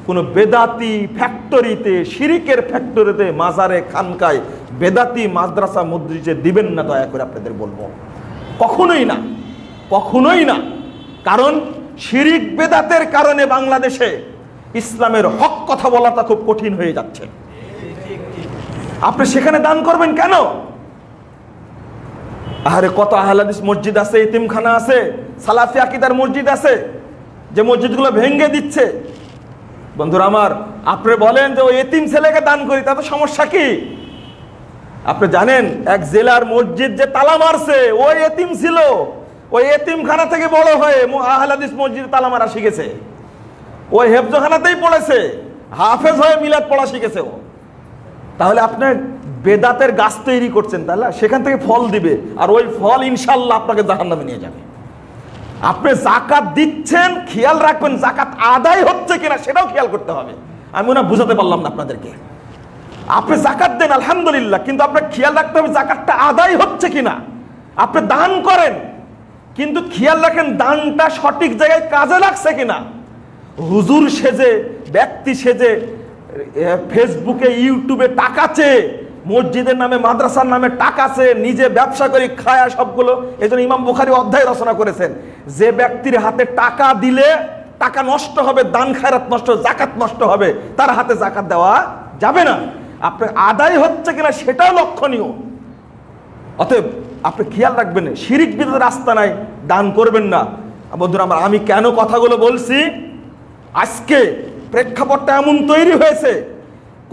কোনো বেদাতি ফ্যাক্টরিতে, শিরিকের ফ্যাক্টরিতে, মাজারে, খানকায়, বেদাতি মাদ্রাসা মসজিদে দিবেন না, দয়া করে আপনাদের বলবো। কখনোই না, কখনোই না। কারণ শিরিক বেদাতের কারণে বাংলাদেশে ইসলামের হক কথা বলাটা খুব কঠিন হয়ে যাচ্ছে। আপনি সেখানে দান করবেন কেন? আরে কত আহলে হাদিস মসজিদ আছে, ইতিমখানা আছে, সালাফি আকীদার মসজিদ আছে, যে মসজিদগুলো ভেঙে দিচ্ছে। বন্ধুরা আমার, আপনি বলেন যে ওই এতিম ছেলেকে দান করি, তাতে সমস্যা কি? আপনি জানেন এক জেলার মসজিদ যে তালা মারছে ওই এতিম ছিল, ওই এতিমখানা থেকে বড় হয়ে আহলে হাদিস মসজিদে তালা মারা শিখেছে, ওই হেফজখানাতেই পড়েছে, হাফেজ হয়ে মিলাদ পড়া শিখেছে ও। তাহলে আপনি বেদাতের গাছ তৈরি করছেন, তাহলে সেখান থেকে ফল দিবে, আর ওই ফল ইনশাল্লাহ আপনাকে জাহান্নামে নিয়ে যাবে। আপনি জাকাত দিচ্ছেন, খেয়াল রাখবেন জাকাত আদায় হচ্ছে কিনা সেটাও খেয়াল করতে হবে। আমি মনে হয় বুঝাতে পারলাম না আপনাদেরকে। আপনি জাকাত দেন আলহামদুলিল্লাহ, কিন্তু আপনার খেয়াল রাখতে হবে জাকাতটা আদায় হচ্ছে কিনা। আপনি দান করেন, কিন্তু খেয়াল রাখেন দানটা সঠিক জায়গায় কাজে লাগছে কিনা। হুজুর সেজে, ব্যক্তি সেজে ফেসবুকে, ইউটিউবে টাকা চেয়ে, মসজিদের নামে, মাদ্রাসার নামে টাকা চেয়ে নিজে ব্যবসা করে খায় সবগুলো। এই জন্য ইমাম বুখারী অধ্যায় রচনা করেছেন, যে ব্যক্তির হাতে টাকা দিলে টাকা নষ্ট হবে, দান খায়রাত নষ্ট, জাকাত নষ্ট হবে, তার হাতে জাকাত দেওয়া যাবে না। আপনার আদায় হচ্ছে কিনা সেটাও লক্ষণীয়। অতএব আপনি খেয়াল রাখবেন, শিরিক বিদাতের রাস্তা নাই, দান করবেন না। বন্ধুরা আমার, আমি কেন কথাগুলো বলছি, আজকে প্রেক্ষাপটটা এমন তৈরি হয়েছে,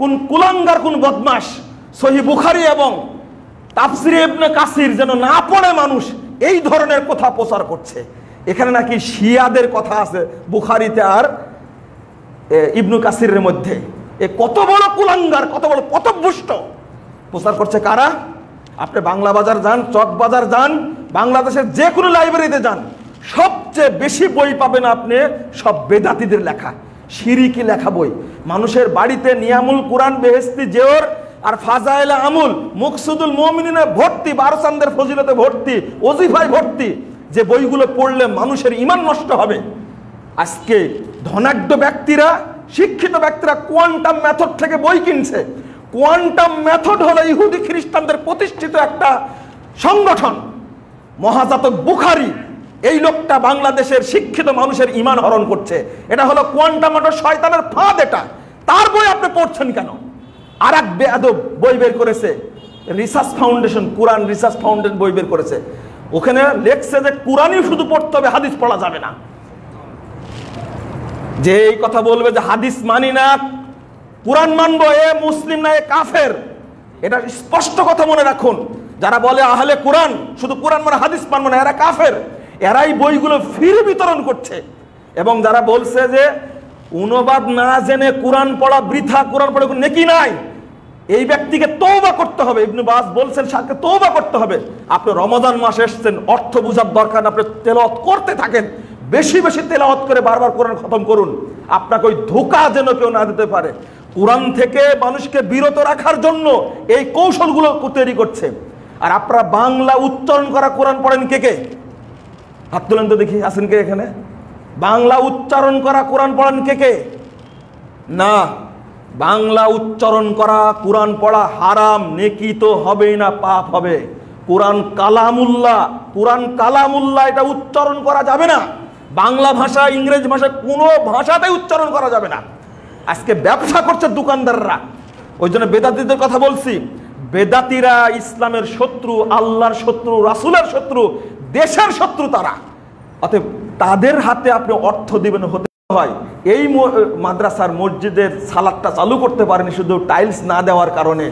কোন কুলাঙ্গার, কোন বদমাস সহিহ বুখারী এবং তাফসিরে ইবনে কাসির যেন না পড়ে মানুষ এই ধরনের কথা প্রচার করছে। এখানে নাকি শিয়াদের কথা আছে বুখারীতে আর ইবনে কাসিরের মধ্যে। এ কত বড় কুলাঙ্গার, কত বড় পথভ্রষ্ট প্রচার করছে কারা? আপনি বাংলা বাজার যান, চক বাজার যান, বাংলাদেশের যে কোনো লাইব্রেরিতে যান, সবচেয়ে বেশি বই পাবেন আপনি সব বেদাতীদের লেখা, শিরিকি লেখা বই। মানুষের বাড়িতে নিয়ামুল কুরআন, বেহেশতি জেওর আর ফাজাইলে আমুল, মুকসুদুল মুমিনিনে ভর্তি, বারসানদের ফজিলতে ভর্তি, ওজিফায় ভর্তি, যে বইগুলো পড়লে মানুষের ঈমান নষ্ট হবে। আজকে ধনাঢ্য ব্যক্তিরা, শিক্ষিত ব্যক্তিরা কোয়ান্টাম মেথড থেকে বই কিনছে। কোয়ান্টাম মেথড হলো ইহুদি খ্রিস্টানদের প্রতিষ্ঠিত একটা সংগঠন। মহাজাতক বুখারী, এই লোকটা বাংলাদেশের শিক্ষিত মানুষের ঈমান হরণ করছে। এটা হলো কোয়ান্টাম মেথড, শয়তানের ফাঁদ। এটা তার বই আপনি পড়ছেন কেন? আর এক বেয়াদব বই বের করেছে, রিসার্চ ফাউন্ডেশন, কোরআন রিসার্চ ফাউন্ডেশন বই বের করেছে। ওখানে লেখছে যে কোরআনই শুধু পড়তে হবে, হাদিস পড়া যাবে না। যে এই কথা বলবে যে হাদিস মানি না, কোরআন মানবো, এ মুসলিম না, এ কাফের। এটা স্পষ্ট কথা মনে রাখুন। যারা বলে আহলে কোরআন, শুধু কোরআন মানে হাদিস মানবো না, এরা কাফের। এরাই বইগুলো ফ্রি বিতরণ করছে। এবং যারা বলছে যে অনুবাদ না জেনে কোরআন পড়া বৃথা, কোরআন পড়ে কোনো নেকি নাই, এই ব্যক্তিকে তওবা করতে হবে। ইবনে বাজ বলছেন সাথে তওবা করতে হবে। আপনি রমজান মাসে এসেছেন, অর্থ বুঝার দরকার না, আপনি তেলাওয়াত করতে থাকেন, বেশি বেশি তেলাওয়াত করে বারবার কোরআন খতম করুন। আপনাকে ওই ধোঁকা যেন কেউ না দিতে পারে। কোরআন থেকে মানুষকে বিরত রাখার জন্য এই কৌশলগুলো তৈরি করছে। আর আপনারা বাংলা উচ্চারণ করা কোরআন পড়েন কে কে? হাত তুলেন তো দেখি, আছেন কে এখানে? বাংলা উচ্চারণ করা কোরআন পড়েন কে কে? না, বাংলা উচ্চারণ করা কোরআন পড়া হারাম, নেকি তো হবেই না, পাপ হবে। কোরআন কালামুল্লাহ, কোরআন কালামুল্লাহ, এটা উচ্চারণ করা যাবে না। বাংলা ভাষা, ইংরেজি ভাষা, কোনো ভাষাতেই উচ্চারণ করা যাবে না। আজকে ব্যবসা করছে দোকানদাররা। ওই জন্য বেদাতীদের কথা বলছি। বেদাতীরা ইসলামের শত্রু, আল্লাহর শত্রু, রাসূলের শত্রু, দেশের শত্রু তারা। অতএব তাদের হাতে আপনি অর্থ দিবেন হতে হয়। এই মাদ্রাসার মসজিদের সালাদটা চালু করতে পারেনি শুধু টাইলস না দেওয়ার কারণে।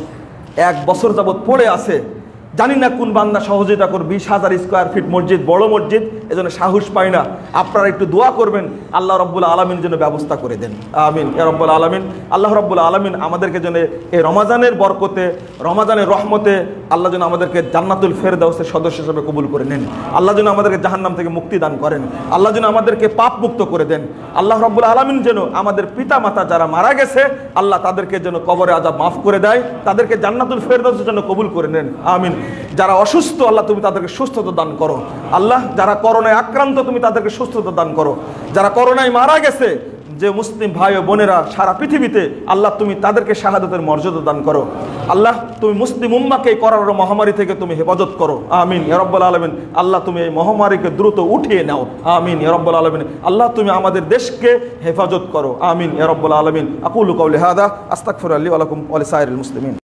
1 বছর যাবৎ পড়ে আছে। জানি না কোন বান্দা সহযোগিতা করে। 20,000 স্কোয়ার ফিট মসজিদ, বড় মসজিদ, এজন্য সাহস পাই না। আপনারা একটু দোয়া করবেন, আল্লাহ রাব্বুল আলামিন যেন ব্যবস্থা করে দেন। আমিন ইয়া রাব্বুল আলামিন। আল্লাহ রাব্বুল আলামিন আমাদেরকে যেন এই রমাজানের বরকতে, রমাজানের রহমতে আল্লাহ যেন আমাদেরকে জান্নাতুল ফেরদাউসের সদস্য হিসেবে কবুল করে নেন। আল্লাহ যেন আমাদেরকে জাহান্নাম থেকে মুক্তি দান করেন। আল্লাহ যেন আমাদেরকে পাপ মুক্ত করে দেন। আল্লাহ রাব্বুল আলামিন যেন আমাদের পিতা মাতা যারা মারা গেছে, আল্লাহ তাদেরকে যেন কবরে আযাব মাফ করে দেয়, তাদেরকে জান্নাতুল ফেরদাউসের জন্য কবুল করে নেন। আমিন। যারা অসুস্থ, আল্লাহ তুমি তাদেরকে সুস্থতা দান করো। আল্লাহ যারা করোনায় আক্রান্ত, তুমি তাদেরকে সুস্থতা দান করো। যারা করোনায় মারা গেছে, যে মুসলিম ভাই ও বোনেরা সারা পৃথিবীতে, আল্লাহ তুমি তাদেরকে শাহাদাতের মর্যাদা দান করো। আল্লাহ তুমি মুসলিম উম্মাহকে এই করোনা মহামারী থেকে তুমি হেফাজত করো। আমিন ইয়া রাব্বুল আলামিন। আল্লাহ তুমি এই মহামারীকে দ্রুত উঠিয়ে নাও। আমিন ইয়া রাব্বুল আলামিন। আল্লাহ তুমি আমাদের দেশকে হেফাজত করো। আমিন ইয়া রাব্বুল আলামিন। আকুলু কাওলি হাদা আস্তাগফিরুল্লাহ ওয়া লাকুম ওয়া লিসাইরিল মুসলিমিন।